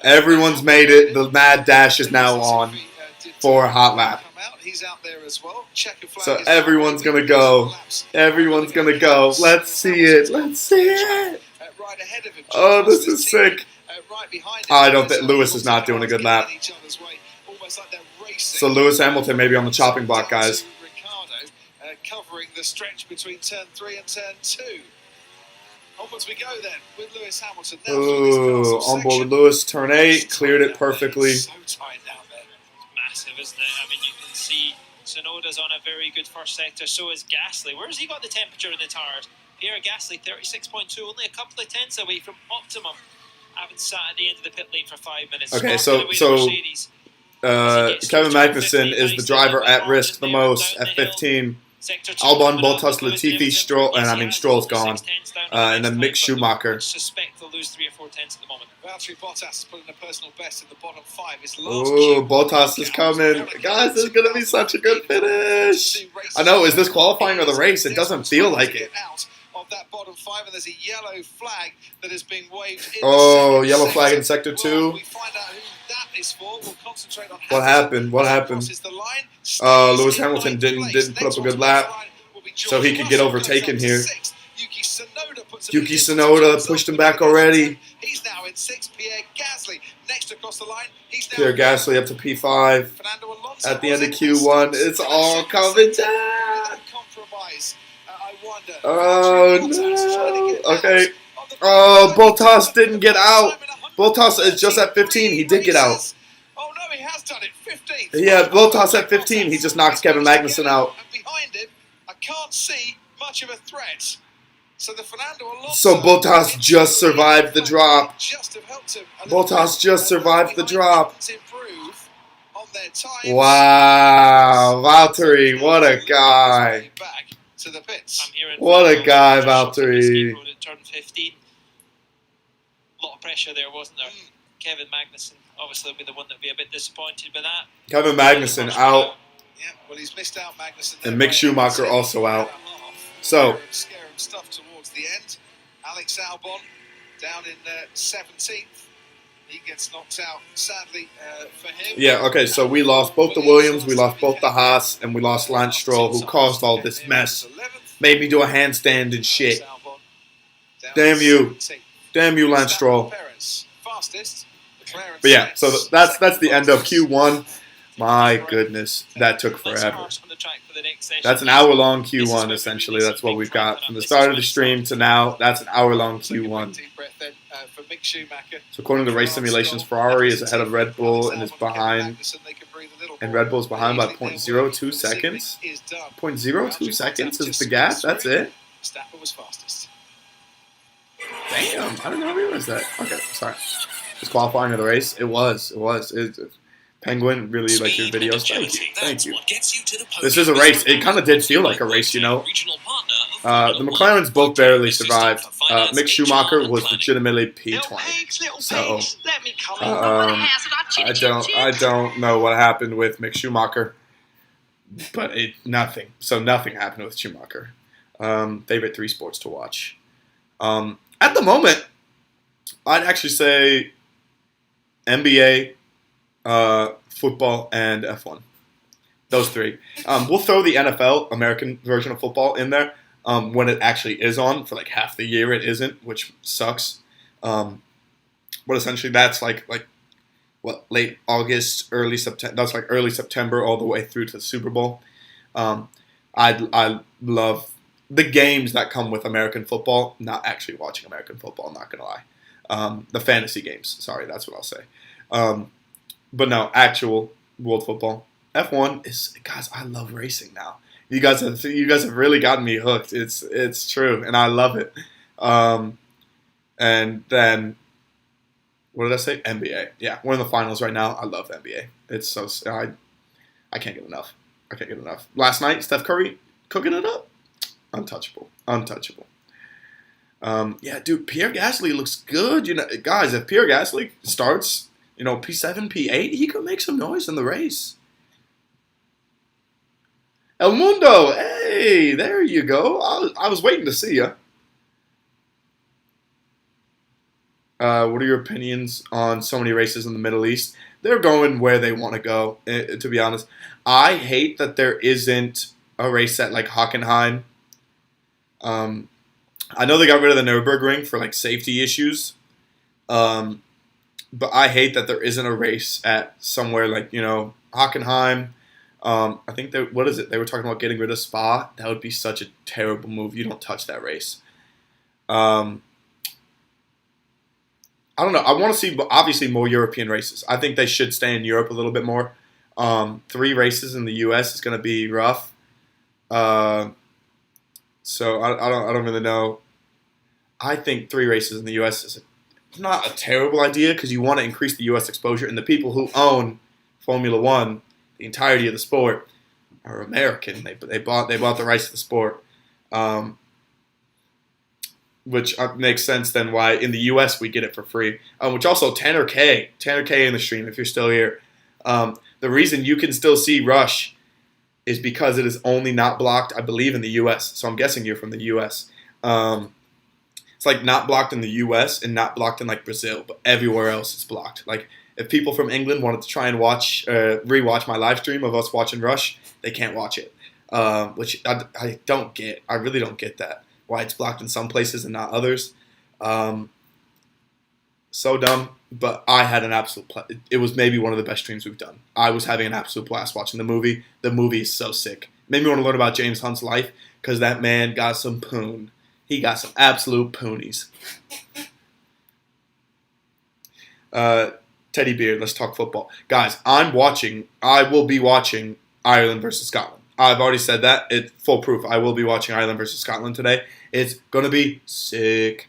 Everyone's made it. The mad dash is now on for a hot lap. He's out there as well. Checkered flag So is everyone's gonna go. Everyone's gonna go. Let's see it. Let's see it. right ahead of him. Oh, this is sick. Right behind him. I don't think Lewis is not doing a good lap. So Lewis Hamilton maybe on the chopping block, guys. Ricardo covering the stretch between turn 3 and turn 2. Onwards we go then with Lewis Hamilton. Now Ooh, on board with Lewis, turn 8, cleared it perfectly. So tight down there. It's massive, isn't it? I mean, you can see Tsunoda's on a very good first sector. So is Gasly. Where's he got the temperature in the tires? Pierre Gasly, 36.2, only a couple of tenths away from optimum. Having sat at the end of the pit lane for 5 minutes. Okay, so Kevin Magnussen is the driver at risk the most at 15. Albon, Bottas, Latifi, Stroll, and Stroll's gone. And then Mick Schumacher. Suspect they'll lose 3 or 4 tenths at the moment. Valtteri Bottas putting a personal best in the bottom 5. Ooh, Bottas is coming. Guys, this is going to be such a good finish. I know, is this qualifying or the race? It doesn't feel like it. Of that bottom 5, and there's a yellow flag that has been waved in oh, yellow flag in sector 2. We find out who that is for. We'll concentrate on what happened? What happened? Lewis Hamilton didn't put up a good lap, so he could get overtaken here. Yuki Tsunoda pushed him back already. He's now in 6th. Pierre Gasly next across the line. Pierre Gasly up to P5 at the end of Q1. It's all coming down. Oh no! Okay. Oh, Bottas didn't get out. Bottas is just at 15. He did get out. Oh no, he has done it. 15. Yeah, Bottas at 15. He just knocks Kevin Magnussen out. And behind him, I can't see much of a threat. So the Fernando Alonso. So Bottas just survived the drop. Bottas just survived the drop. Wow, Valtteri, what a guy. What a guy, Valtteri. Turn 15. A lot of pressure there, wasn't there? Kevin Magnussen obviously will be the one that will be a bit disappointed by that. Kevin Magnussen out. Yeah, well, he's missed out Magnussen. And Mick Schumacher also out. So. Scare him stuff towards the end. Alex Albon down in 17th. He gets knocked out, sadly, for him. Yeah, okay, so we lost both the Williams, we lost both the Haas, and we lost Lance Stroll, who caused all this mess. Made me do a handstand and shit. Damn you. Damn you, Lance Stroll. But yeah, so that's the end of Q1. My goodness, that took forever. That's an hour-long Q1, essentially. That's what we've got. From the start of the stream to now, that's an hour-long Q1. So according to race simulations, Ferrari is ahead of Red Bull and is behind, and Red Bull's behind by 0.02 seconds. 0.02 seconds is the gap? That's it? Damn, I didn't realize that. Okay, sorry. Just qualifying of the race? It was. Penguin, really like your Speed and videos. Thank agility, you. Thank that's you. what gets you to the podium. This is a race. It kind of did feel like a race, you know. Regional partner of The Formula McLarens One. both barely Assistant survived. for finance, Mick Schumacher HR, was and planning. legitimately Little P20. pigs, little So, pigs. Let me come in. I don't know what happened with Mick Schumacher, but nothing. So nothing happened with Schumacher. Favorite 3 sports to watch. At the moment, I'd actually say NBA, football, and F1. Those 3. We'll throw the NFL, American version of football, in there when it actually is on. For like half the year it isn't, which sucks. But essentially that's like late August, early September. That's like early September all the way through to the Super Bowl. I love the games that come with American football. Not actually watching American football, I'm not gonna lie. The fantasy games. Sorry, that's what I'll say. But no, actual world football. F1 is, guys, I love racing now. You guys have really gotten me hooked. It's true, and I love it. And then, what did I say? NBA. Yeah, we're in the finals right now. I love the NBA. It's so I can't get enough. I can't get enough. Last night, Steph Curry cooking it up. Untouchable. Yeah, dude, Pierre Gasly looks good. You know, guys, if Pierre Gasly starts, P7, P8, he could make some noise in the race. El Mundo, hey, there you go. I was waiting to see you. What are your opinions on so many races in the Middle East? They're going where they want to go, to be honest. I hate that there isn't a race at, like, Hockenheim. I know they got rid of the Nürburgring for, like, safety issues. But I hate that there isn't a race at somewhere like, Hockenheim. I think they were talking about getting rid of Spa. That would be such a terrible move. You don't touch that race. I don't know. I want to see, obviously, more European races. I think they should stay in Europe a little bit more. 3 races in the U.S. is going to be rough. So I don't really know. I think 3 races in the U.S. is not a terrible idea because you want to increase the U.S. exposure, and the people who own Formula One, the entirety of the sport, are American. They bought the rights to the sport, which makes sense then why in the U.S. we get it for free. Which also Tanner K in the stream if you're still here. The reason you can still see Rush is because it is only not blocked, I believe, in the U.S. So I'm guessing you're from the U.S. It's like not blocked in the U.S. and not blocked in like Brazil, but everywhere else it's blocked. Like if people from England wanted to try and rewatch my live stream of us watching Rush, they can't watch it, which I don't get. I really don't get that. Why it's blocked in some places and not others. So dumb, but I had an absolute it was maybe one of the best streams we've done. I was having an absolute blast watching the movie. The movie is so sick. Made me want to learn about James Hunt's life because that man got some poon. He got some absolute poonies. Teddy Beard, let's talk football. Guys, I will be watching Ireland versus Scotland. I've already said that. It's full proof. I will be watching Ireland versus Scotland today. It's going to be sick.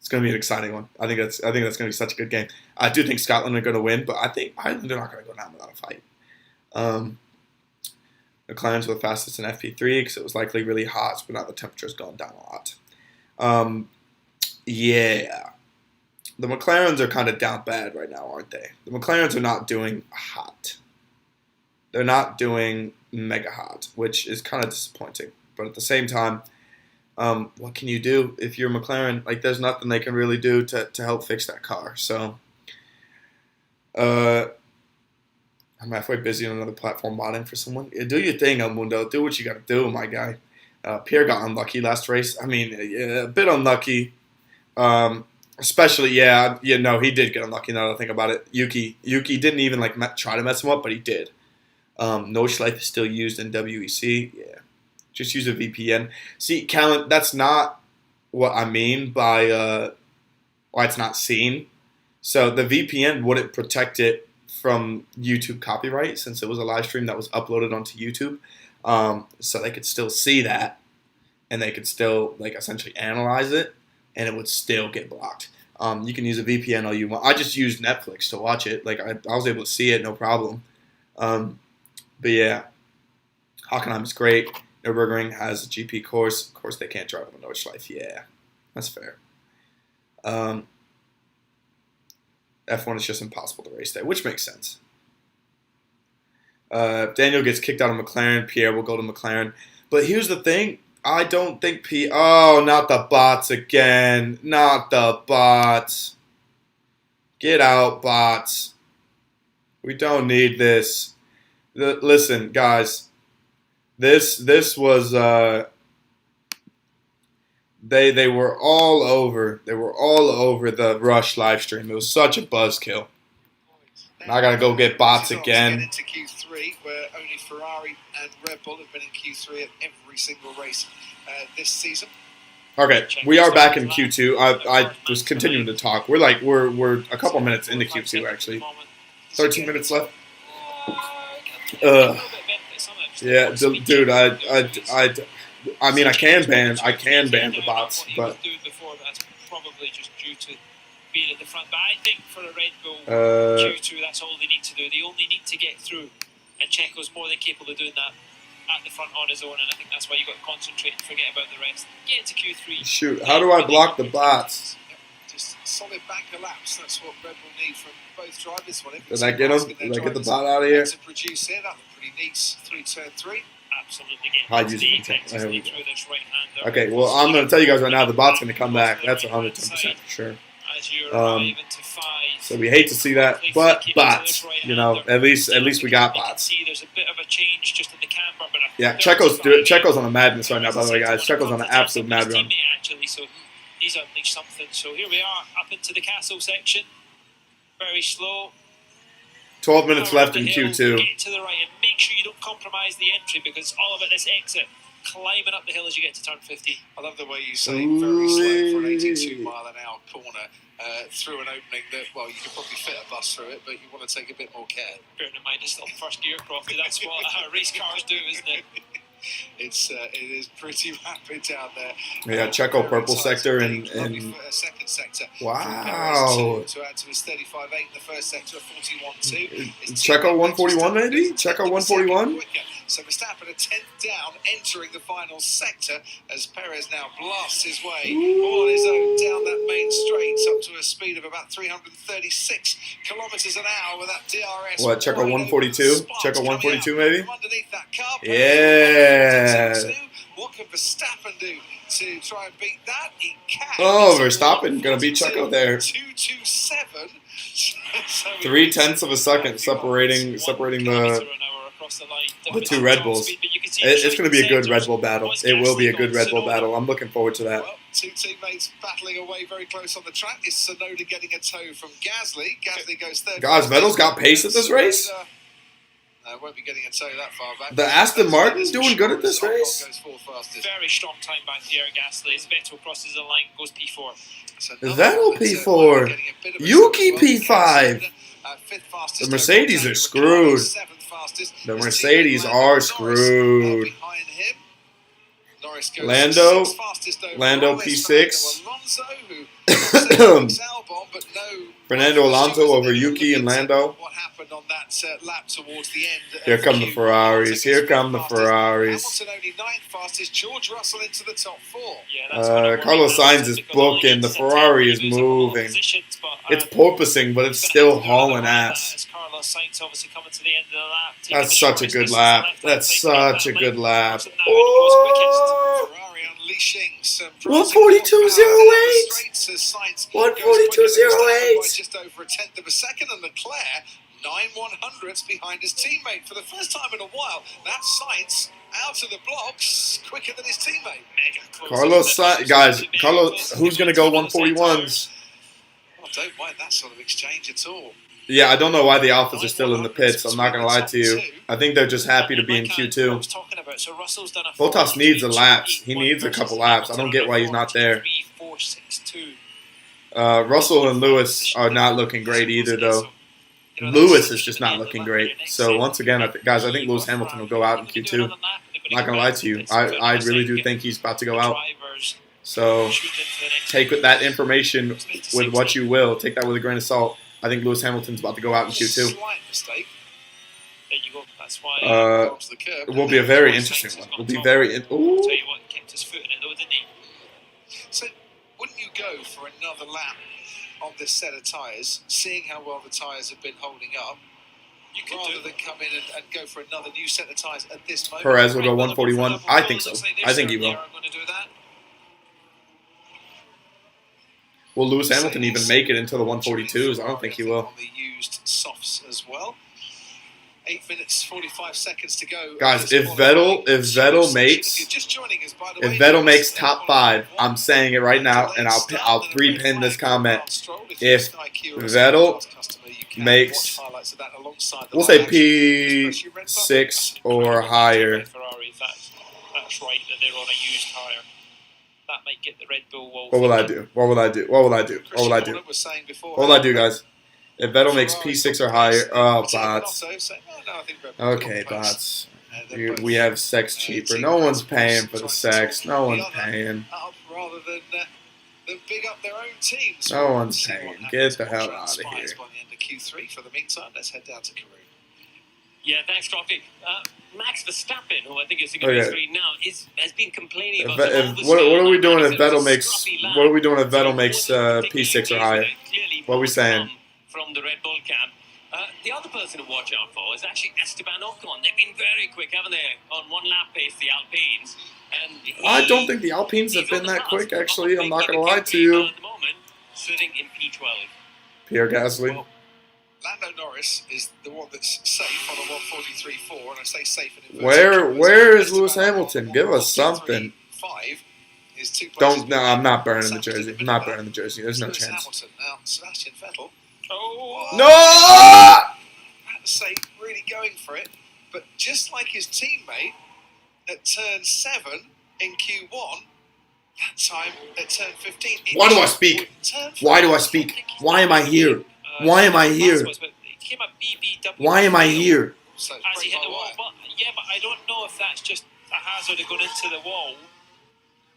It's going to be an exciting one. I think that's going to be such a good game. I do think Scotland are going to win, but I think Ireland are not going to go down without a fight. McLarens were the fastest in FP3 because it was likely really hot, but now the temperature's gone down a lot. Yeah. The McLarens are kind of down bad right now, aren't they? The McLarens are not doing hot. They're not doing mega hot, which is kind of disappointing. But at the same time, what can you do if you're McLaren? Like, there's nothing they can really do to help fix that car. So, I'm halfway busy on another platform modding for someone. Yeah, do your thing, El Mundo. Do what you got to do, my guy. Pierre got unlucky last race. I mean, a bit unlucky. Especially, he did get unlucky now that I think about it. Yuki didn't even try to mess him up, but he did. No Schleif is still used in WEC. Yeah. Just use a VPN. See, Callan, that's not what I mean by why it's not seen. So the VPN wouldn't protect it from YouTube copyright since it was a live stream that was uploaded onto YouTube. So they could still see that and they could still essentially analyze it and it would still get blocked. You can use a VPN all you want. I just used Netflix to watch it. Like I was able to see it, no problem. But yeah, Hockenheim is great. Nürburgring has a GP course. Of course, they can't drive on the Nordschleife. Yeah, that's fair. F1 is just impossible to race there, which makes sense. Daniel gets kicked out of McLaren. Pierre will go to McLaren. But here's the thing. I don't think Oh, not the bots again. Not the bots. Get out, bots. We don't need this. Listen, guys. This was they were all over. They were all over the Rush live stream. It was such a buzzkill. I gotta go get bots again. Get into Q3, where only Ferrari and Red Bull have been in Q3 at every single race this season. Okay, we are back in Q2. I was continuing to talk. We're a couple minutes into Q2 actually. 13 minutes left. Yeah, dude. I mean, I can ban the bots, but. Probably just due to being at the front, but I think for a Red Bull Q2, that's all they need to do. They only need to get through, and Checo's more than capable of doing that at the front on his own, and I think that's why you got to concentrate and forget about the rest. Get into Q3. Shoot, how do I block the bots? Just solid banker laps. That's what Red Bull need from both drivers. Did I get him? Did I get the bot out of here? To produce here, that looked pretty neat through turn 3. Absolutely. Okay, well, I'm going to tell you guys right now, the bot's going to come back. That's 110% for sure. So we hate to see that, but bots, you know, at least we got bots. There's a bit of a change just in the camber, but yeah, Checo's on a madness right now, by the way, guys. Checo's on an absolute mad run. Actually, so he's unleashed something. So here we are, up into the castle section. Very slow. 12 minutes left in Q2. Get to the right and make sure you don't compromise the entry, because all of it, this exit, climbing up the hill as you get to turn 50. I love the way you say very slow for an 82-mile-an-hour corner through an opening that, well, you could probably fit a bus through it, but you want to take a bit more care. Bearing in mind it's still first gear, Crofty. That's what race cars do, isn't it? It is pretty rapid down there. Yeah, Checo purple sector and second sector. Wow. To add to his 35.8 in the first sector, 41.2. Checo 141 maybe? Checo 141? So Verstappen a 10th down, entering the final sector as Perez now blasts his way all on his own down that main straight up to a speed of about 336 kilometers an hour with that DRS. What, Checo 142? Checo 142 maybe? Underneath that car. Yeah. What can Verstappen do to try and beat that? He can. Oh, Verstappen gonna beat Checo there. 227. 0.3 of a second separating the two Red Bulls. It's going to be a good Red Bull battle. It will be a good Red Bull battle. I'm looking forward to that. Well, two teammates battling away very close on the track. Is Tsunoda getting a tow from Gasly? Gasly goes third. Guys, Vettel's got pace at this race. Won't be getting a tow that far back. The Aston Martin's doing good at this race. Very strong time by Pierre Gasly. As Vettel crosses the line, goes P4. Vettel P4. Yuki P5. The Mercedes are screwed. The Mercedes are screwed. Lando P6. Fernando Alonso over Yuki and Lando. What happened on that lap towards the end? Here come the Ferraris. Here come the Ferraris. Hamilton only 9th fastest. George Russell into the top 4. Carlos Sainz is booking. The Ferrari is moving. It's porpoising, but it's still hauling ass. That's such a good lap. That's such a good lap. Oh! 142.08. 142.08. Just over a tenth of a second, and Leclerc 9/100ths behind his teammate for the first time in a while. That's Sainz out of the blocks quicker than his teammate. Carlos Sainz, guys. Carlos, who's gonna go 141s? I don't mind that sort of exchange at all. Yeah, I don't know why the Alphas are still in the pits. I'm not going to lie to you. I think they're just happy to be in Q2. Bottas needs a laps. He needs a couple laps. I don't get why he's not there. Russell and Lewis are not looking great either, though. Lewis is just not looking great. So once again, guys, I think Lewis Hamilton will go out in Q2. I'm not going to lie to you. I really do think he's about to go out. So shooting into the next take group. that information with what you will. Take that with a grain of salt. I think Lewis Hamilton's about to go out in Q2. Slight mistake. There you go. That's why. Onto the curb. It will be a very interesting one. It will be very. Tell you what, he kept his foot in it though, didn't he? So, wouldn't you go for another lap on this set of tyres, seeing how well the tyres have been holding up, You could rather do. than come in and go for another new set of tyres at this moment? Perez will go 141. I think so. I think he will. Going to do that. Will Lewis Hamilton even make it into the 142s? I don't think he will. On the used softs as well. 8 minutes 45 seconds to go. Guys, if Vettel makes top 5, I'm saying it right now, and I'll repin this comment. If Vettel makes, we'll say P6 or higher. Ferrari, that's right, that they're on a used tyre. That might get the Red Bull wall. What will I do? What will I do? What will I do? What will I do? What will I do, guys? If Vettel makes P6 or higher, oh, bots. Okay, bots. We have sex cheaper. No one's paying for the sex. No one's paying. Rather than big up their own teams. No one's paying. Get the hell out of here. By the end of Q3. For the meantime, let's head down to Karun. Yeah, thanks, Trophy. Max Verstappen, who I think is going to be screen now, has been complaining about what are we doing if Vettel makes? What are we doing if Vettel makes P6 or higher? What are we saying? From the Red Bull camp. The other person to watch out for is actually Esteban Ocon. They've been very quick, haven't they? On one lap pace, the Alpines. And I don't think the Alpines have been that quick, actually. I'm not going to lie to you. At the moment, sitting in P12. Pierre Gasly. Well, Lando Norris is the one that's safe on a 143.4, and I say safe in inverted Where is Lewis Hamilton? Give us something. 5 is 2 Don't. No, I'm not burning the jersey. I'm not burning the jersey. There's no Lewis chance. Hamilton. Now, Sebastian Vettel. Oh, No! I have to say, really going for it. But just like his teammate at turn 7 in Q1, that time at turn 15. Why do I speak? Why do I speak? Why am I here? Why am I here? Why am I here? So, As he hit the wall, but I don't know if that's just a hazard of going into the wall.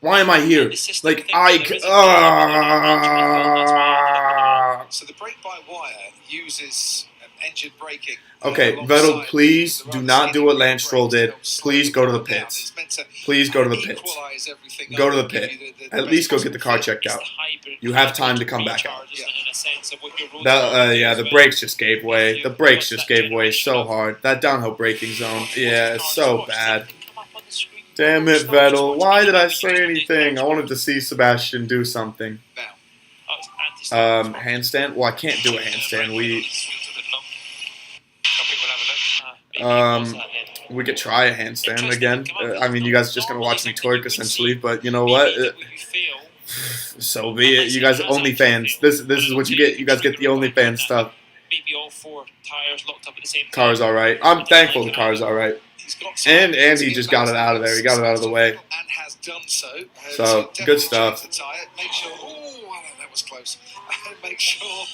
Why am I here? Like So the brake-by-wire uses engine braking. Okay, Vettel, please do not do what Lance Stroll did. Please go to the pits. Please go to the pits. Go to the pit. At least go get the car checked out. You have time to come back out. Yeah, the brakes just gave way. The brakes just gave way so hard. That downhill braking zone, yeah, it's so bad. Damn it, Vettel. Why did I say anything? I wanted to see Sebastian do something. Handstand? Well, I can't do a handstand. We could try a handstand again. I mean, you guys are just going to watch me twerk, essentially. But you know what? So be it. You guys are OnlyFans. This is what you get. You guys get the OnlyFans stuff. Car's alright. I'm thankful the car's alright. And he just got it out of there. He got it out of the way. So, good stuff. That was close. Make sure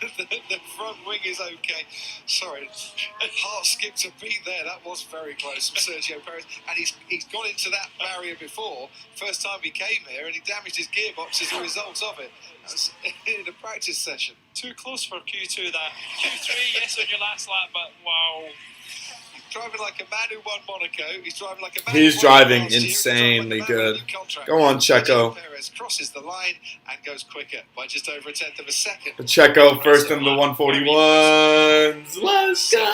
the front wing is okay. Sorry, heart skipped a beat there. That was very close from Sergio Perez. And he's gone into that barrier before. First time he came here, and he damaged his gearbox as a result of it. That was in a practice session. Too close for Q2 that. Q3, yes, on your last lap, but wow. Driving like a man who won Monaco. He's driving like a man. He's driving insanely good. Go on, Checo. Perez crosses the line and goes quicker by just over a tenth of a second. Checo first in the 141s. Let's go!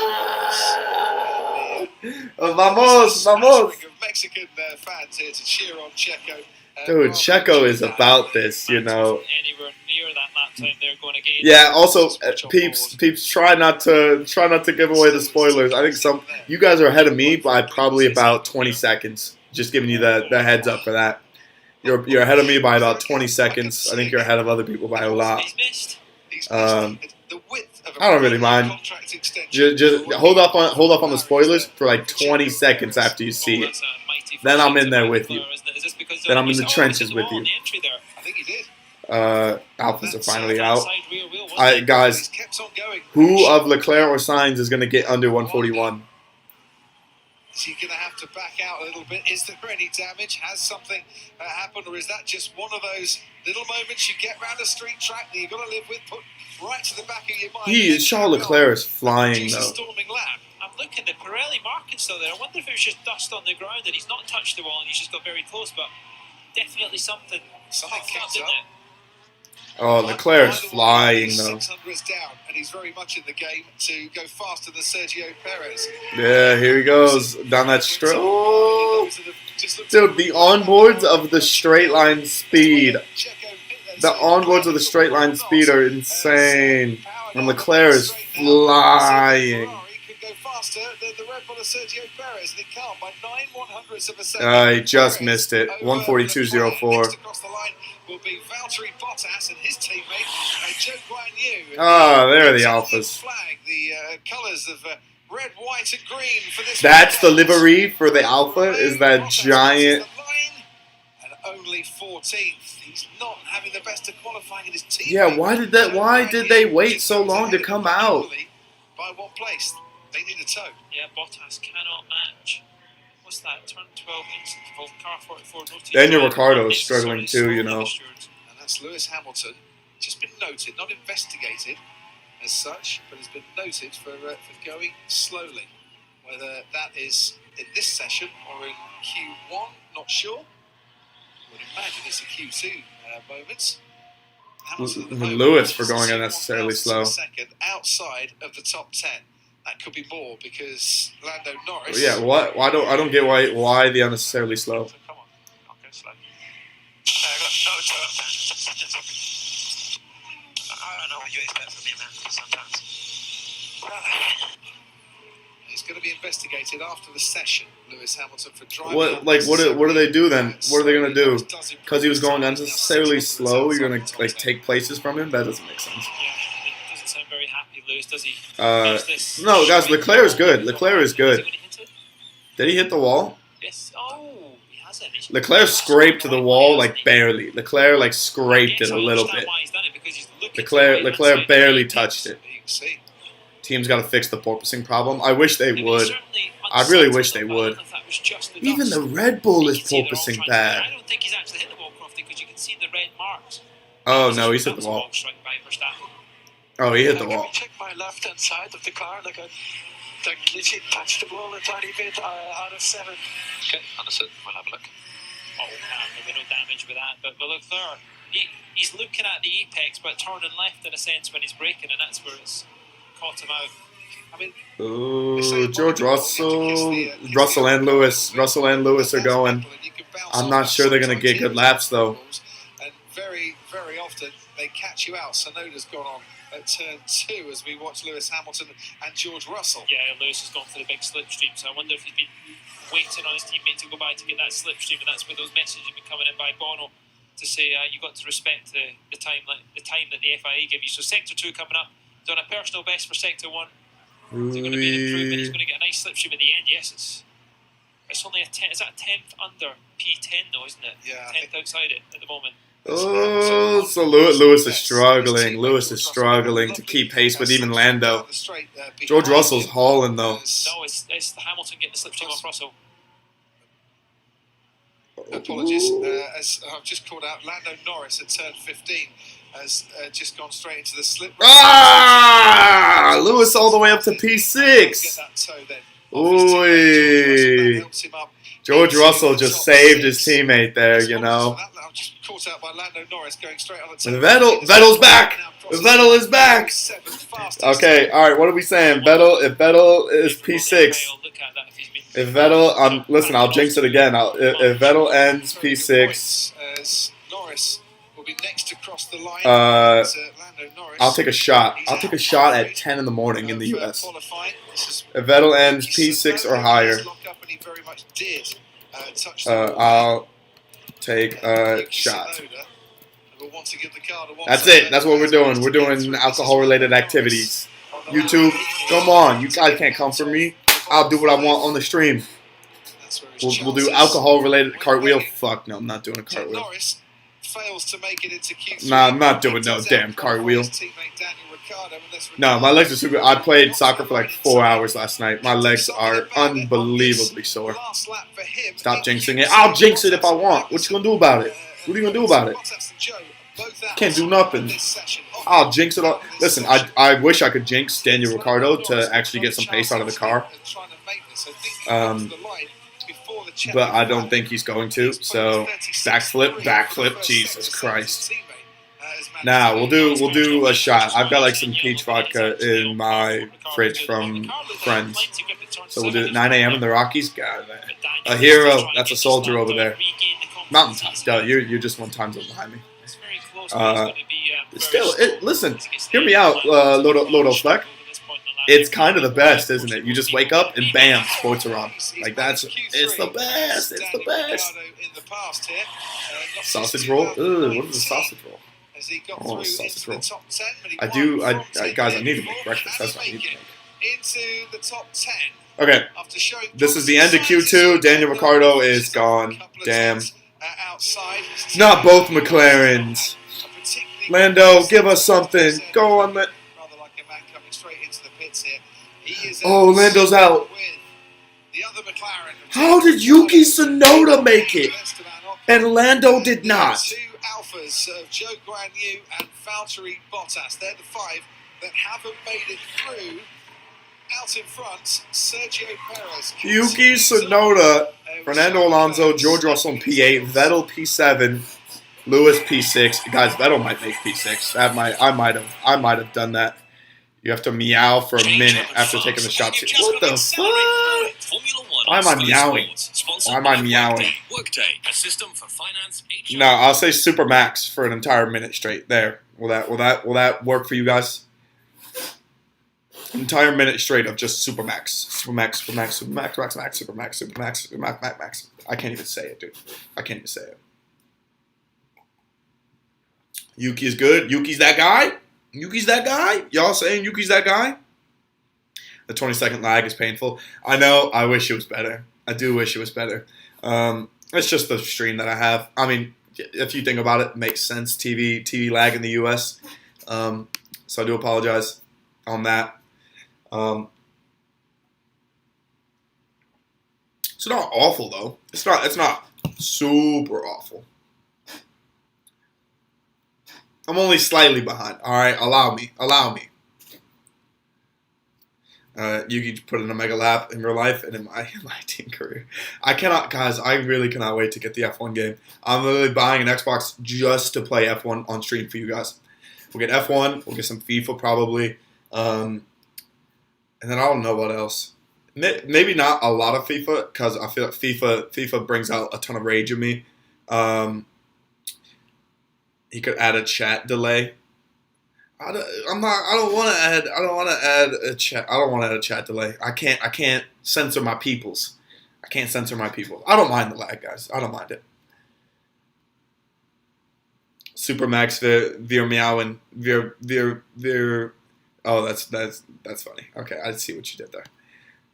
Vamos, vamos! Mexican fans here to cheer on Checo. Dude, Checo is about this, you know. Anywhere near that lap time they're going to gain. Yeah. Also, peeps, try not to give away the spoilers. I think you guys are ahead of me by probably about 20 seconds. Just giving you the heads up for that. You're ahead of me by about 20 seconds. I think you're ahead of other people by a lot. I don't really mind. Just hold up on the spoilers for like 20 seconds after you see it. Then I'm in there with you. Then I'm in the trenches with you. Alphas are finally out. Guys, who of Leclerc or Sainz is going to get under 141? Is he going to have to back out a little bit? Is there any damage? Has something happened, or is that just one of those little moments you get around a street track that you've got to live with? Put right to the back of your mind. Charles Leclerc is flying Produce a though. storming lap. I'm looking, the Pirelli marking's still there. I wonder if it was just dust on the ground and he's not touched the wall and he's just got very close, but definitely something Something popped up, kicked didn't up. it? Oh, Leclerc is flying though. 600's down, and he's very much in the game to go faster than Sergio Perez. Yeah, here he goes down that straight. Oh, dude, the onboards of the straight line speed. The onboards of the straight line speed are insane. And Leclerc is flying. He just missed it. 142.04. Ah, there are the alphas. That's the livery for the alpha. Is that giant? Only 14th. He's not having the best of qualifying in his team. Yeah, why did they wait so long to come out? By one place. They need a tow. Yeah, Bottas cannot match. What's that? Turn 12 instant for car 44. Daniel Ricciardo is struggling too, you know. And that's Lewis Hamilton. Just been noted, not investigated as such, but has been noted for going slowly. Whether that is in this session or in Q1, not sure. I would imagine it's a Q2 moment. Lewis for going unnecessarily slow. Second, outside of the top 10. That could be more because Lando Norris. Yeah, what? I don't get why the unnecessarily slow. Come on, I'll go slow. I don't know what you expect from me, man, sometimes. He's going to be investigated after the session, Lewis Hamilton, for driving. What do they do then? What are they gonna do? Because he was going unnecessarily slow, you're gonna like take places from him? That doesn't make sense. Yeah, it doesn't sound very happy, Lewis, does he? No, guys, Leclerc is good. Leclerc is good. Did he hit the wall? Yes. Oh, he hasn't. Leclerc scraped to the wall like barely. Leclerc like scraped it a little bit. Leclerc barely touched it. You can see. Team's got to fix the porpoising problem. I wish they would. I really wish they would. Even the Red Bull is porpoising bad. I don't think he's actually hit the wall, Crofty, because you can see the red marks. Oh no, he's hit the wall. Oh, he hit the wall. Can we check my left-hand side of the car? Like literally touched the ball a tiny bit out of 7. Okay, understood. We'll have a look. Oh, there'll be no damage with that. But Leclerc, he's looking at the apex, but turning left in a sense when he's braking, and that's where it's caught him out. I mean, ooh, George Russell and Lewis are going. I'm not sure they're going to get good laps though. And very, very often they catch you out. Sonoda's gone on at turn 2 as we watch Lewis Hamilton and George Russell. Yeah, Lewis has gone for the big slipstream, so I wonder if he's been waiting on his teammate to go by to get that slipstream, and that's where those messages have been coming in by Bono to say you've got to respect the time that the FIA give you. So sector 2 coming up. Done a personal best for sector 1. Is it going to be an improvement? He's going to get a nice slipstream at the end. Yes, it's only a 10. Is that a 10th under P10 though, isn't it? Yeah. 10th outside it at the moment. Oh, so Lewis is struggling. Lewis is struggling to keep pace with even Lando. George Russell's hauling though. No, it's Hamilton getting the slipstream off Russell. Apologies, as I've just called out, Lando Norris at turn 15 has just gone straight into the slip. Ah! Lewis all the way up to P6. Ooh. George Russell just saved his teammate there, you know. I'm just caught out by Lando Norris going straight on the Vettel's back. Vettel is back. Okay, all right. What are we saying? If Vettel is P6. If Vettel, listen, I'll jinx it again. If Vettel ends P6, Norris will be next to cross the line. I'll take a shot. I'll take a shot at 10 in the morning in the US. If Vettel ends P6 or higher, I'll take a shot. That's it. That's what we're doing. We're doing alcohol-related activities. YouTube, come on. You guys can't come for me. I'll do what I want on the stream. We'll do alcohol-related cartwheel. Fuck no, I'm not doing a cartwheel. fails to make it into Q3. Nah, I'm not doing no damn cartwheel. No, my legs are super. I played soccer for like 4 hours last night. My legs are unbelievably sore. Stop jinxing it. I'll jinx it if I want. What you gonna do about it? What are you gonna do about it? Can't do nothing. I'll jinx it all. Listen, I wish I could jinx Daniel Ricciardo to actually get some pace out of the car. But I don't think he's going to. So backflip, Jesus Christ. Now we'll do a shot. I've got like some peach vodka in my fridge from friends. So we'll do it at 9 a.m. in the Rockies. God, man. A hero. That's a soldier over there. Mountain time. Duh, you're just 1 time zone behind me. Listen, hear me out, Lodo Fleck. It's kind of the best, isn't it? You just wake up and bam, sports are on. Like it's the best. It's the best. Sausage roll? Ugh, what is a sausage roll? Oh, sausage roll. Guys, I need to make breakfast. That's what I need to make. Okay, this is the end of Q2. Daniel Ricciardo is gone. Damn. Not both McLarens. Lando, give us something. Go on, Oh, Lando's out. How did Yuki Tsunoda make it? And Lando did not. Two alphas of Joe Guan Yu and Valtteri Bottas. They're the 5 that haven't made it through. Out in front, Sergio Perez. Yuki Tsunoda, Fernando Alonso, George Russell in P8, Vettel P7, Lewis P6. Guys, Vettel might make P6. I might have done that. You have to meow for a minute after taking the shot. What the fuck? Why am I meowing? Why am I meowing? No, I'll say super max for an entire minute straight. There. Will that work for you guys? Entire minute straight of just super max, super max, super max, super max, max, max, super max, super max, super max, max, max. I can't even say it, dude. I can't even say it. Yuki's good. Yuki's that guy. Yuki's that guy. Y'all saying Yuki's that guy? The 20-second lag is painful. I know. I wish it was better. I do wish it was better. It's just the stream that I have. I mean, if you think about it, it makes sense. TV lag in the U.S. So I do apologize on that. It's not awful though. It's not super awful. I'm only slightly behind. All right, allow me. You can put in a mega lap in real life and in my team career. I cannot, guys. I really cannot wait to get the F1 game. I'm literally buying an Xbox just to play F1 on stream for you guys. We'll get F1. We'll get some FIFA probably. And then I don't know what else. Maybe not a lot of FIFA because I feel like FIFA brings out a ton of rage in me. He could add a chat delay. I don't want to add a chat delay. I can't censor my peoples. I don't mind the lag, guys. I don't mind it. Super Max Veer Meowing Veer. Oh, that's funny. Okay, I see what you did there.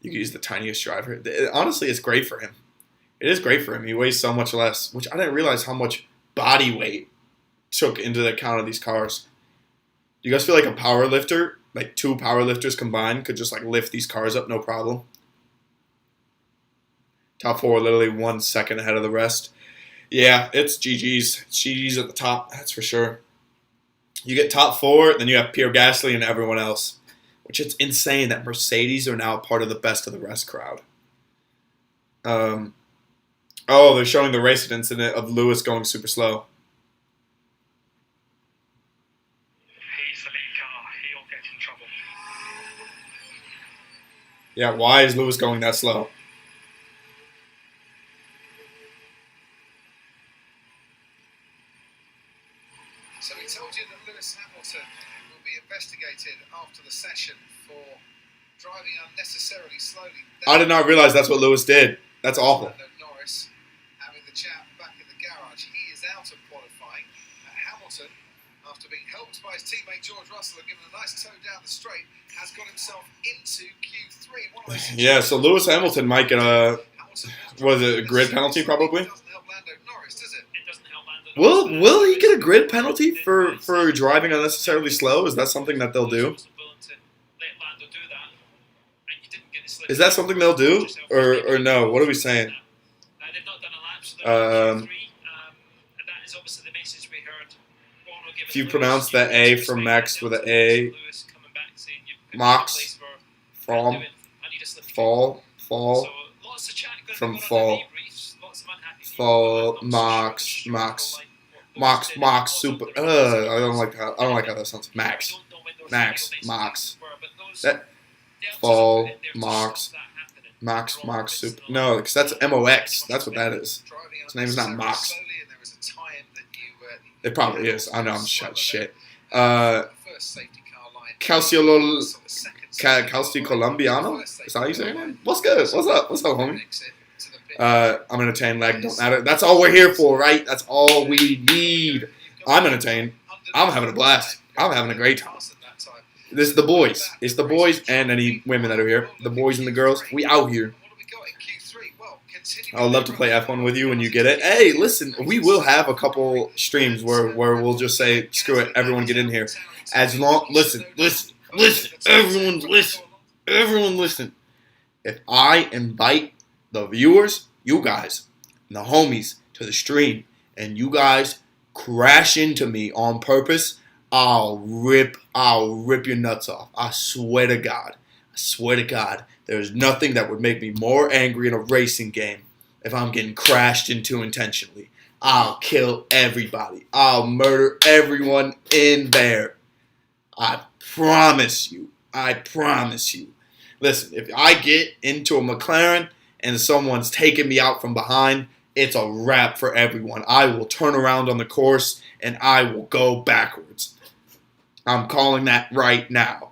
You can use the tiniest driver. Honestly, it's great for him. It is great for him. He weighs so much less, which I didn't realize how much body weight took into the account of these cars. Do you guys feel like a power lifter, like 2 power lifters combined, could just like lift these cars up no problem? Top 4 literally 1 second ahead of the rest. Yeah, it's GG's. It's GG's at the top, that's for sure. You get top 4, then you have Pierre Gasly and everyone else. Which it's insane that Mercedes are now part of the best of the rest crowd. Oh, they're showing the race incident of Lewis going super slow. He's the lead car. He'll get in trouble. Yeah, why is Lewis going that slow? So we told you that Lewis Hamilton will be investigated after the session for driving unnecessarily slowly. I did not realize that's what Lewis did. That's awful. Norris having the chat back in the garage. He is out of qualifying. Hamilton, after being helped by his teammate George Russell and given a nice tow down the straight, has got himself into Q3. Yeah, so Lewis Hamilton might get a grid penalty probably? It doesn't help Lando Norris, does it? It doesn't help Lando Will he get a grid penalty for driving unnecessarily slow? Is that something that they'll do? Is that something they'll do, or no? What are we saying? If you pronounce that A from Max with an A, Max, fall, from fall, Max, super. I don't like how that sounds. Max, that fall, Max, super. No, because that's MOX. That's what that is. His name is not Max. It probably is. I know I'm shit. Calcio Colombiano? Is that how you say it? What's good? What's up, homie? I'm entertained. Leg don't matter. That's all we're here for, right? That's all we need. I'm entertained. I'm having a blast. I'm having a great time. This is the boys. It's the boys and any women that are here. The boys and the girls. We out here. I would love to play F1 with you when you get it. Hey, listen, we will have a couple streams where we'll just say, screw it, everyone get in here. Listen, everyone listen. If I invite the viewers, you guys, and the homies to the stream, and you guys crash into me on purpose, I'll rip your nuts off. I swear to God. There's nothing that would make me more angry in a racing game if I'm getting crashed into intentionally. I'll kill everybody. I'll murder everyone in there. I promise you. Listen, if I get into a McLaren and someone's taking me out from behind, it's a wrap for everyone. I will turn around on the course and I will go backwards. I'm calling that right now.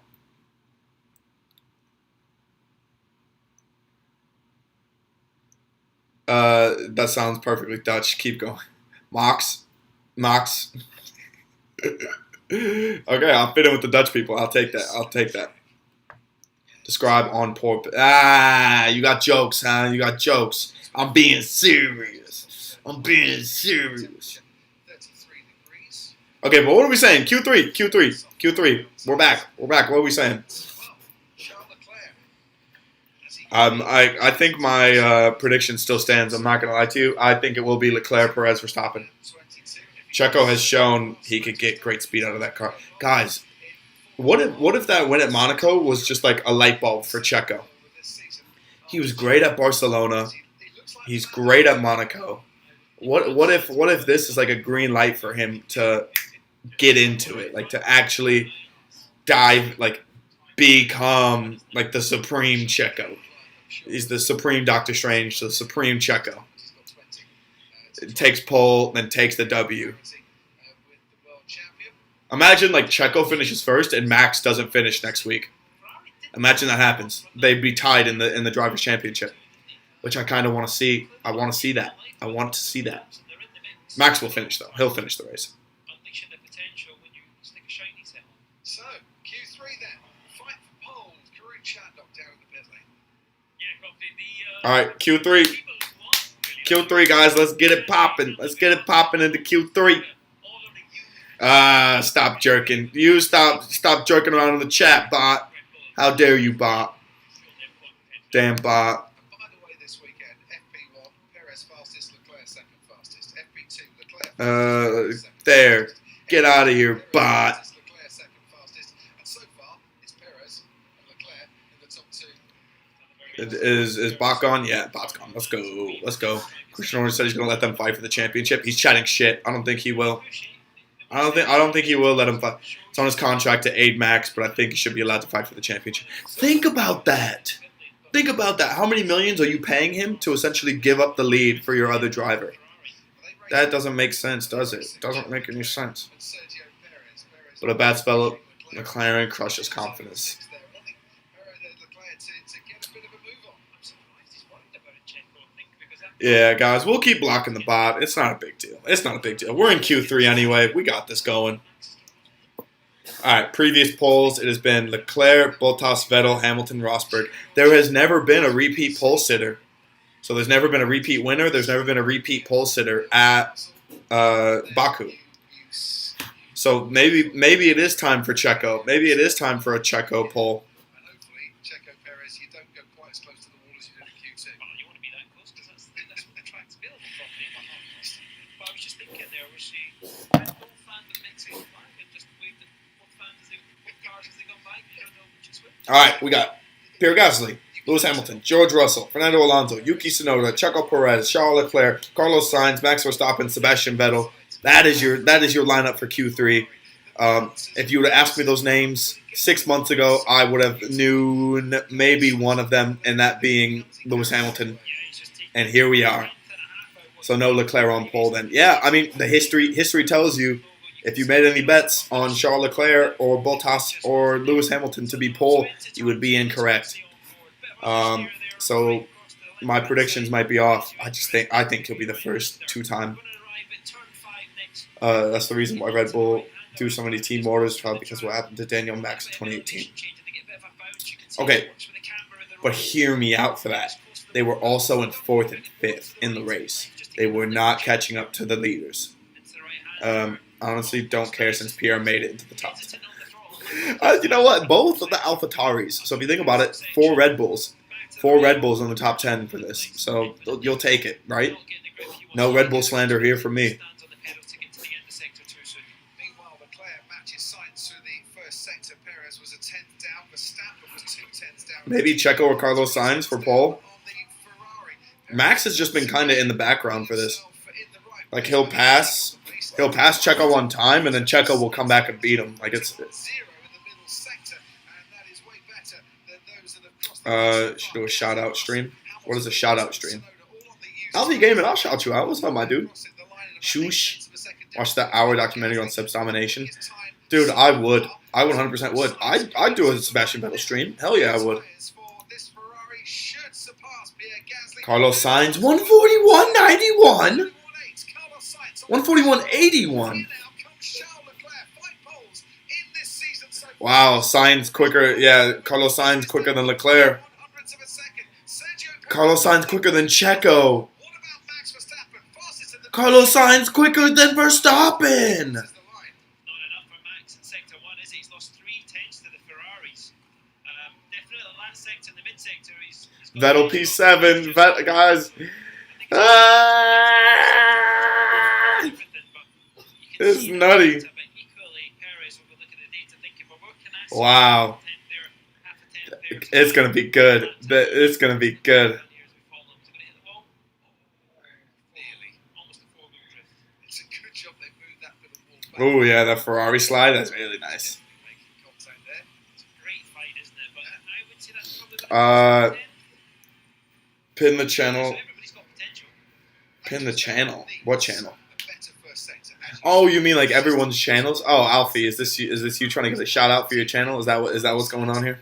That sounds perfectly Dutch. Keep going. Max. Okay, I'll fit in with the Dutch people. I'll take that. Describe on poor. You got jokes, huh? You got jokes. I'm being serious. Okay, but what are we saying? Q3. We're back. What are we saying? I think my prediction still stands. I'm not going to lie to you. I think it will be Leclerc, Perez, Verstappen. Checo has shown he could get great speed out of that car. Guys, what if that win at Monaco was just like a light bulb for Checo? He was great at Barcelona. He's great at Monaco. What if this is like a green light for him to get into it, like to actually dive, like become like the supreme Checo? He's the supreme Doctor Strange, the supreme Checo. It takes pole, then takes the W. Imagine like Checo finishes first and Max doesn't finish next week. Imagine that happens. They'd be tied in the Drivers' Championship, which I kind of want to see. I want to see that. Max will finish though. He'll finish the race. So Q3 then, fight for pole. Karun Chat knocked down the pit lane. All right, Q3, guys. Let's get it popping. Let's get it popping into Q3. Stop jerking. You stop jerking around in the chat, bot. How dare you, bot? Damn, bot. By the way, this weekend, FP1, Perez fastest, Leclerc second fastest. FP2, Leclerc there. Get out of here, bot. Leclerc second fastest. And so far, it's Perez and Leclerc in the top two. Is Bot gone? Yeah, Bot's gone. Let's go. Christian Horner said he's going to let them fight for the championship. He's chatting shit. I don't think he will. I don't think he will let him fight. It's on his contract to aid Max, but I think he should be allowed to fight for the championship. Think about that. How many millions are you paying him to essentially give up the lead for your other driver? That doesn't make sense, does it? Doesn't make any sense. But a bad spell, McLaren crushes confidence. Yeah, guys, we'll keep blocking the bot. It's not a big deal. We're in Q3 anyway. We got this going. All right, previous polls, it has been Leclerc, Bottas, Vettel, Hamilton, Rosberg. There has never been a repeat pole sitter. So there's never been a repeat winner. There's never been a repeat pole sitter at Baku. So maybe it is time for Checo. Maybe it is time for a Checo pole. And hopefully, Checo Perez, you don't go quite as close to the wall as you did in Q2. Well, you want to be that close because that's what the track's built properly. But I was just thinking there, was she Red Bull fandom mixing flag and just waved at what cars as they go by? You don't know which is which. All right, we got Pierre Gasly, Lewis Hamilton, George Russell, Fernando Alonso, Yuki Tsunoda, Checo Perez, Charles Leclerc, Carlos Sainz, Max Verstappen, Sebastian Vettel. That is your lineup for Q3. If you would have asked me those names 6 months ago, I would have known maybe one of them, and that being Lewis Hamilton. And here we are. So no Leclerc on pole then. Yeah, I mean, the history tells you if you made any bets on Charles Leclerc or Bottas or Lewis Hamilton to be pole, you would be incorrect. So my predictions might be off. I think he'll be the first two-time. That's the reason why Red Bull do so many team orders, probably because of what happened to Daniel Max in 2018. Okay, but hear me out for that. They were also in 4th and 5th in the race. They were not catching up to the leaders. Honestly, don't care since Pierre made it into the top 10. You know what? Both of the AlphaTauris. So if you think about it, 4 Red Bulls in the top 10 for this. So you'll take it, right? No Red Bull slander here for me. Meanwhile, Leclerc matches Sainz through the first sector. Perez was a 10th down. Verstappen was 2 tenths down. Maybe Checo or Carlos Sainz for pole. Max has just been kind of in the background for this. Like he'll pass Checo one time, and then Checo will come back and beat him. Like it's. Should do a shout out stream. What is a shout out stream? Alfie Gaming, I'll shout you out. What's up, my dude? Shoosh. Watch that hour documentary on Seb's domination. Dude, I would. I 100% would. I'd do a Sebastian Vettel stream. Hell yeah, I would. Carlos Sainz, 141.91. 141.81. Wow, Sainz quicker. Yeah, Carlos Sainz quicker than Leclerc. Carlos Sainz quicker than Checo. Carlos Sainz quicker than Verstappen. Not enough for Max in sector 1, is it? He's lost 3 tenths to the Ferraris. Definitely the last sector, the mid sector, he's Vettel P7, guys. It's nutty. Wow. It's going to be good. It's going to be good. Oh, yeah, that Ferrari slide, that's really nice. Pin the channel. Pin the channel. What channel? Oh, you mean like everyone's channels? Oh, Alfie, is this you trying to get a shout out for your channel? Is that what's going on here?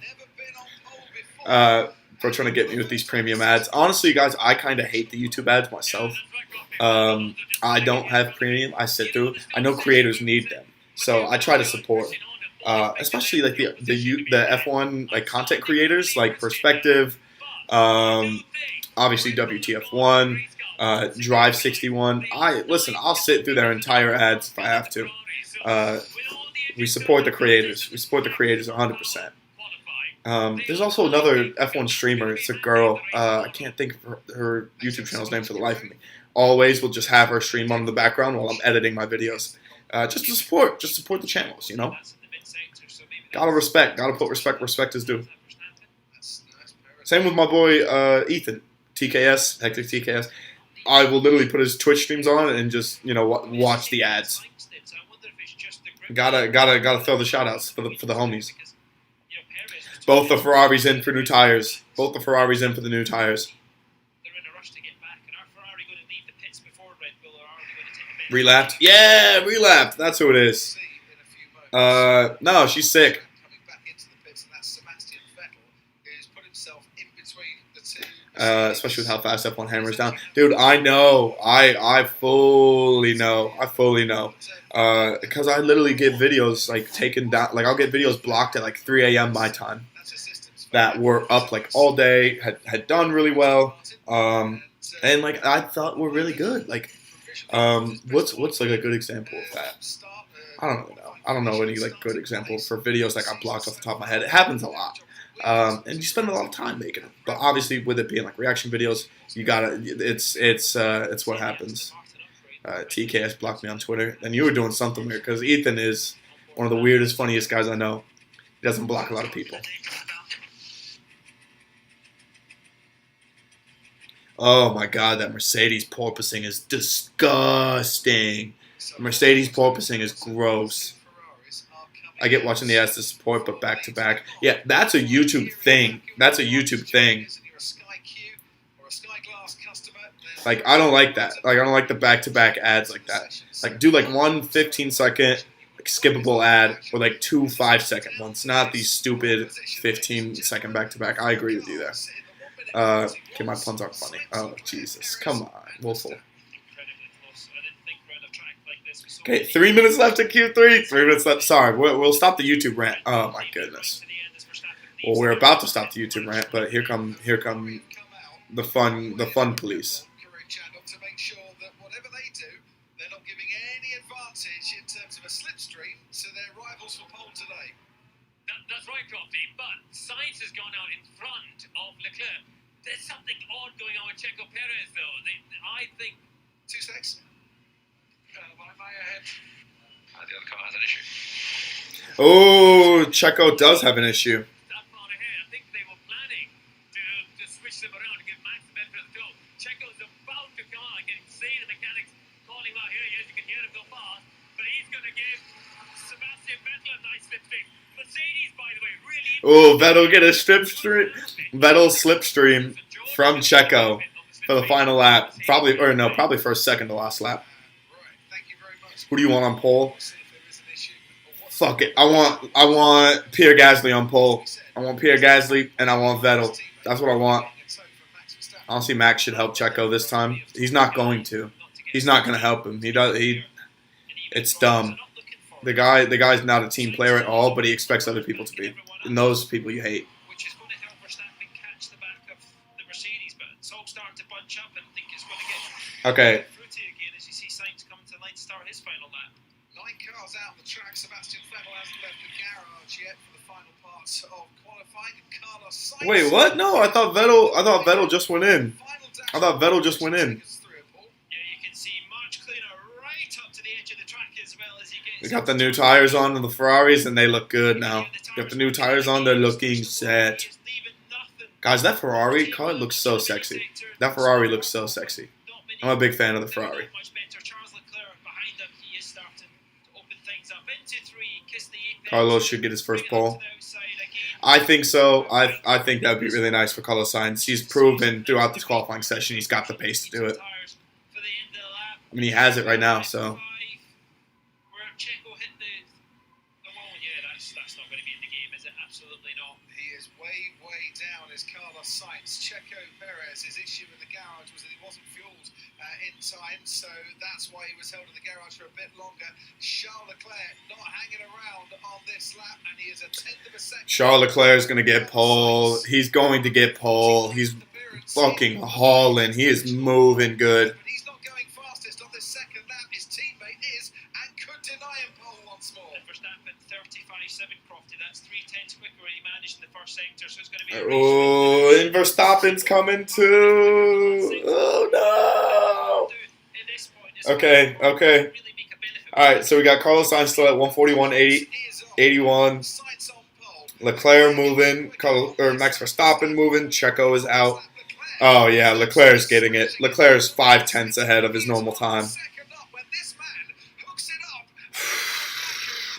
For trying to get me with these premium ads. Honestly, guys, I kind of hate the YouTube ads myself. I don't have premium. I sit through. I know creators need them, so I try to support, especially like the F1 like content creators like Perspective, obviously WTF1. Drive 61. I'll sit through their entire ads if I have to. We support the creators. We support the creators 100%. There's also another F1 streamer. It's a girl. I can't think of her YouTube channel's name for the life of me. Always will just have her stream on in the background while I'm editing my videos. Just to support the channels, you know. Gotta respect. Gotta put respect. Respect is due. Same with my boy Ethan. TKS. Hectic TKS. I will literally put his Twitch streams on and just, you know, watch the ads. Gotta throw the shoutouts for the homies. Both the Ferraris in for new tires. Both the Ferraris in for the new tires. Relapped? Yeah, relapped. That's who it is. No, she's sick. Especially with how fast F1 hammers down. Dude, I know. I fully know. Because I literally get videos like taken down. Like I'll get videos blocked at like 3 a.m. my time that were up like all day, had done really well, and like I thought were really good. Like What's like a good example of that? I don't know. I don't know any like good example for videos that got blocked off the top of my head. It happens a lot, and you spend a lot of time making them. But obviously, with it being like reaction videos, you gotta. It's what happens. TKS blocked me on Twitter. Then you were doing something weird because Ethan is one of the weirdest, funniest guys I know. He doesn't block a lot of people. Oh my God, that Mercedes porpoising is disgusting. Mercedes porpoising is gross. I get watching the ads to support, but back to back. Yeah, that's a YouTube thing. That's a YouTube thing. Like, I don't like that. Like, I don't like the back to back ads like that. Like, do like one 15-second like, skippable ad or like 2 5-second ones. Not these stupid 15-second back to back. I agree with you there. Okay, my puns aren't funny. Oh, Jesus. Come on. Willful. Okay, 3 minutes left in Q3. 3 minutes left. Sorry, we'll stop the YouTube rant. Oh, my goodness. Well, we're about to stop the YouTube rant, but here come the fun police. That's right, Crofty, but Sainz has gone out in front of Leclerc. There's something odd going on with Checo Perez, though. I think... 2 seconds. Why am I ahead? The other car has an issue. Oh, Checo does have an issue. That far ahead. I think they were planning to switch them around to give Max the benefit of the doubt. Checo's about to come out. I can see the mechanics calling out. Here he is. You can hear him go past. But he's going to give Sebastian Vettel a nice slipstream. Mercedes, by the way, really... Oh, Vettel get a slipstream. Vettel slipstream from Checo for the final lap. Probably first, second to last lap. Who do you want on pole? Fuck it. I want Pierre Gasly on pole. I want Pierre Gasly and I want Vettel. That's what I want. Honestly, Max should help Checo this time. He's not going to. He's not going to help him. It's dumb. The guy's not a team player at all, but he expects other people to be. And those people you hate. Which is going to help Verstappen catch the back of the Mercedes, but it's all starting to bunch up and I think it's going to get okay. fruity again as you see Sainz coming to the line to start his final lap. 9 cars out on the track. Sebastian Vettel hasn't left the garage yet for the final parts of qualifying. Carlos Sainz. Wait, what? No, I thought Vettel just went in. I thought Vettel just went in. We got the new tires on the Ferraris, and they look good now. Got the new tires on, they're looking set. Guys, that Ferrari car looks so sexy. That Ferrari looks so sexy. I'm a big fan of the Ferrari. Carlos should get his first pole. I think so. I think that would be really nice for Carlos Sainz. He's proven throughout this qualifying session he's got the pace to do it. I mean, he has it right now, so... Sainz. Checo Perez, his issue in the garage was that he wasn't fueled in time, so that's why he was held in the garage for a bit longer. Charles Leclerc not hanging around on this lap, and he is a tenth of a second. Charles Leclerc is going to get pole. He's going to get pole. He's fucking hauling. He is moving good. But he's not going fastest on this second lap. His teammate is and could deny him pole once more. Verstappen 35.7 Crofty. That's 3/10 quicker when he managed in the first sector, so it's going to be a oh, and Verstappen's coming too. Oh no. Okay. Alright, so we got Carlos Sainz still at 141.80, 81. Leclerc moving, Max Verstappen moving, Checo is out. Oh yeah, Leclerc's getting it. Leclerc's 5/10 ahead of his normal time.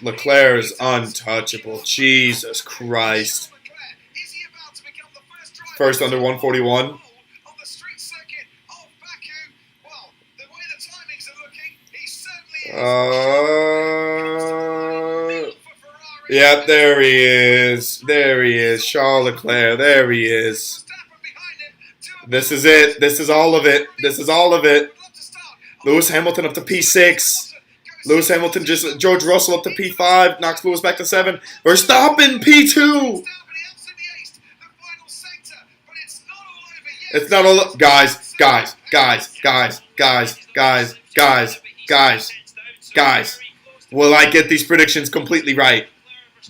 Leclerc is untouchable. Jesus Christ. First under 141. Yep, there he is. There he is. Charles Leclerc. There he is. This is it. This is all of it. This is all of it. Lewis Hamilton up to P6. Lewis Hamilton George Russell up to P5, knocks Lewis back to 7. Verstappen P2. It's not all, guys. guys, guys, guys, guys, guys, guys, guys, guys. Will I get these predictions completely right?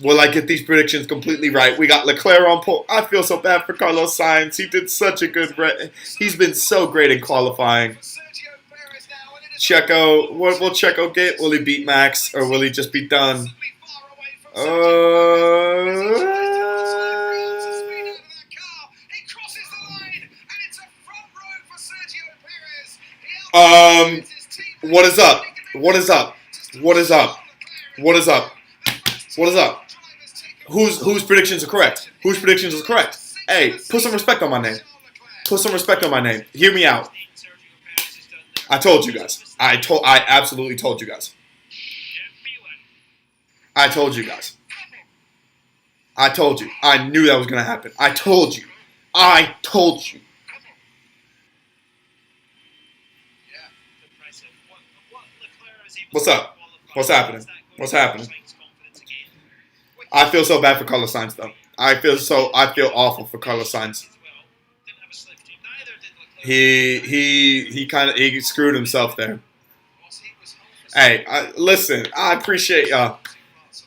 Will I get these predictions completely right? We got Leclerc on pole. I feel so bad for Carlos Sainz. He did such a good. He's been so great in qualifying. Checo, what will Checo get? Will he beat Max or will he just be done? What is up? What is up? What is up? What is up? What is up? Whose predictions are correct? Whose predictions are correct? Hey, put some respect on my name. Put some respect on my name. Hear me out. I told you guys. I absolutely told you guys. I told you guys. I told you. I knew that was going to happen. I told you. I told you. What's up? What's happening? What's happening? I feel so bad for Carlos Sainz though. I feel awful for Carlos Sainz. He screwed himself there. Hey, listen, I appreciate y'all.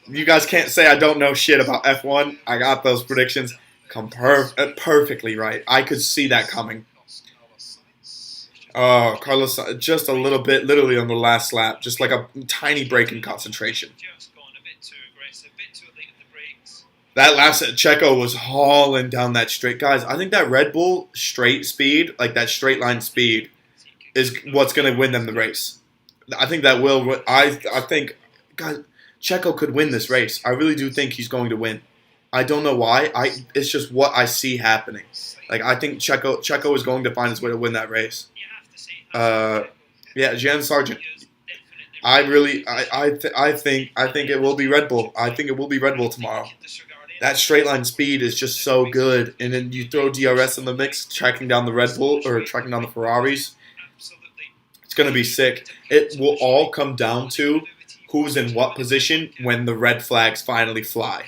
You guys can't say I don't know shit about F1. I got those predictions come perfectly right. I could see that coming. Oh, Carlos, just a little bit, literally on the last lap, just like a tiny break in concentration. That last Checo was hauling down that straight. Guys, I think that Red Bull straight speed, like that straight line speed, is what's going to win them the race. I think that will. I think, guys, Checo could win this race. I really do think he's going to win. I don't know why. It's just what I see happening. Like I think Checo is going to find his way to win that race. Yeah, Jan Sargent. I think it will be Red Bull. I think it will be Red Bull tomorrow. That straight line speed is just so good, and then you throw DRS in the mix, tracking down the Red Bull or tracking down the Ferraris. It's gonna be sick. It will all come down to who's in what position when the red flags finally fly.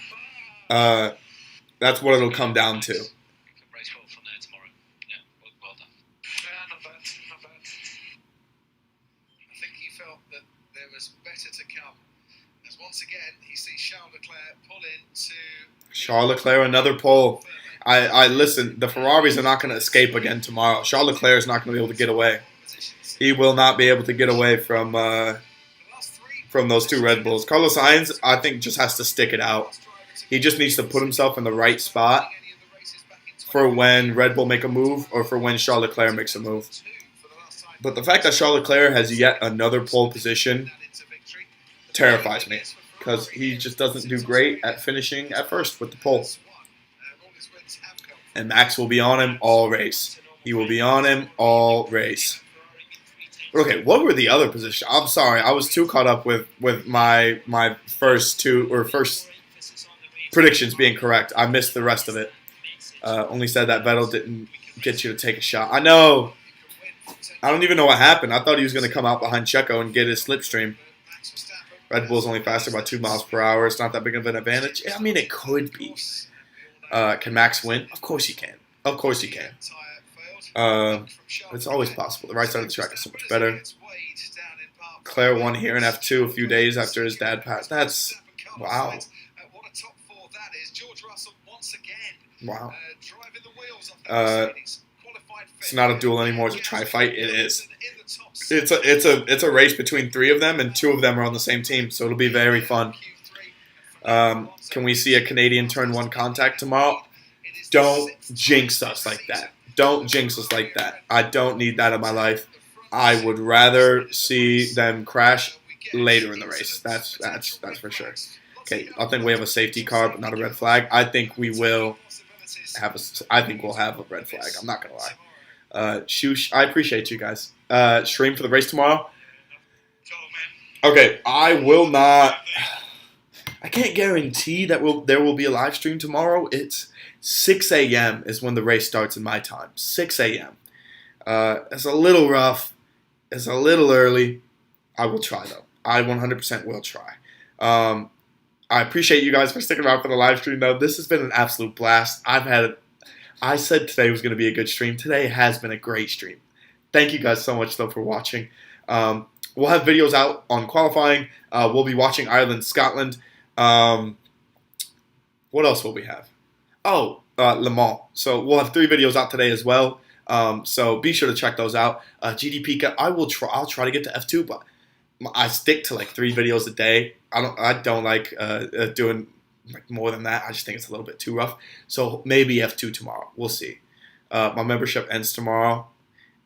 That's what it'll come down to. Charles Leclerc, another pole. I listen, the Ferraris are not going to escape again tomorrow. Charles Leclerc is not going to be able to get away. He will not be able to get away from those two Red Bulls. Carlos Sainz, I think, just has to stick it out. He just needs to put himself in the right spot for when Red Bull make a move or for when Charles Leclerc makes a move. But the fact that Charles Leclerc has yet another pole position terrifies me, because he just doesn't do great at finishing at first with the pole. And Max will be on him all race. He will be on him all race. Okay, what were the other positions? I'm sorry, I was too caught up with my first predictions being correct. I missed the rest of it. Only said that Vettel didn't get you to take a shot. I know. I don't even know what happened. I thought he was going to come out behind Checo and get his slipstream. Red Bull's only faster by 2 miles per hour. It's not that big of an advantage. I mean, it could be. Can Max win? Of course he can. Of course he can. It's always possible. The right side of the track is so much better. Claire won here in F2 a few days after his dad passed. That's... wow. Wow. It's not a duel anymore. It's a tri-fight. It is. It's a race between 3 of them, and 2 of them are on the same team, so it'll be very fun. Can we see a Canadian turn 1 contact tomorrow? Don't jinx us like that. Don't jinx us like that. I don't need that in my life. I would rather see them crash later in the race. That's for sure. Okay, I think we have a safety car, but not a red flag. I think we will have I think we'll have a red flag. I'm not gonna lie. Shoosh, I appreciate you guys. Stream for the race tomorrow. Okay, I will not. I can't guarantee that there will be a live stream tomorrow. It's 6 a.m. is when the race starts in my time. 6 a.m. It's a little rough. It's a little early. I will try though. I 100% will try. I appreciate you guys for sticking around for the live stream though. This has been an absolute blast. I said today was going to be a good stream. Today has been a great stream. thank you guys so much though for watching. We'll have videos out on qualifying. We'll be watching Ireland, Scotland. What else will we have? Oh, Le Mans. So we'll have 3 videos out today as well. So be sure to check those out. GDP, I'll try to get to F2, but I stick to like 3 videos a day. I don't like doing like more than that. I just think it's a little bit too rough. So maybe F2 tomorrow. We'll see. My membership ends tomorrow,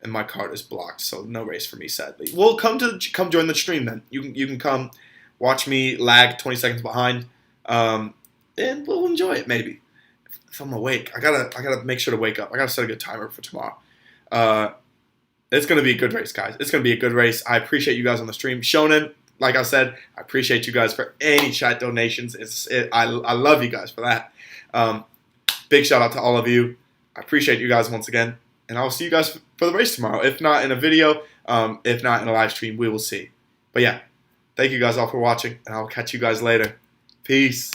and my card is blocked, so no race for me, sadly. Well, come join the stream then. You can come watch me lag 20 seconds behind, and we'll enjoy it maybe. If I'm awake, I gotta make sure to wake up. I gotta set a good timer for tomorrow. It's gonna be a good race, guys. It's gonna be a good race. I appreciate you guys on the stream. Shonen, like I said, I appreciate you guys for any chat donations. I love you guys for that. Big shout out to all of you. I appreciate you guys once again, and I will see you guys for the race tomorrow. If not in a video, if not in a live stream, we will see. But yeah, thank you guys all for watching, and I'll catch you guys later. Peace.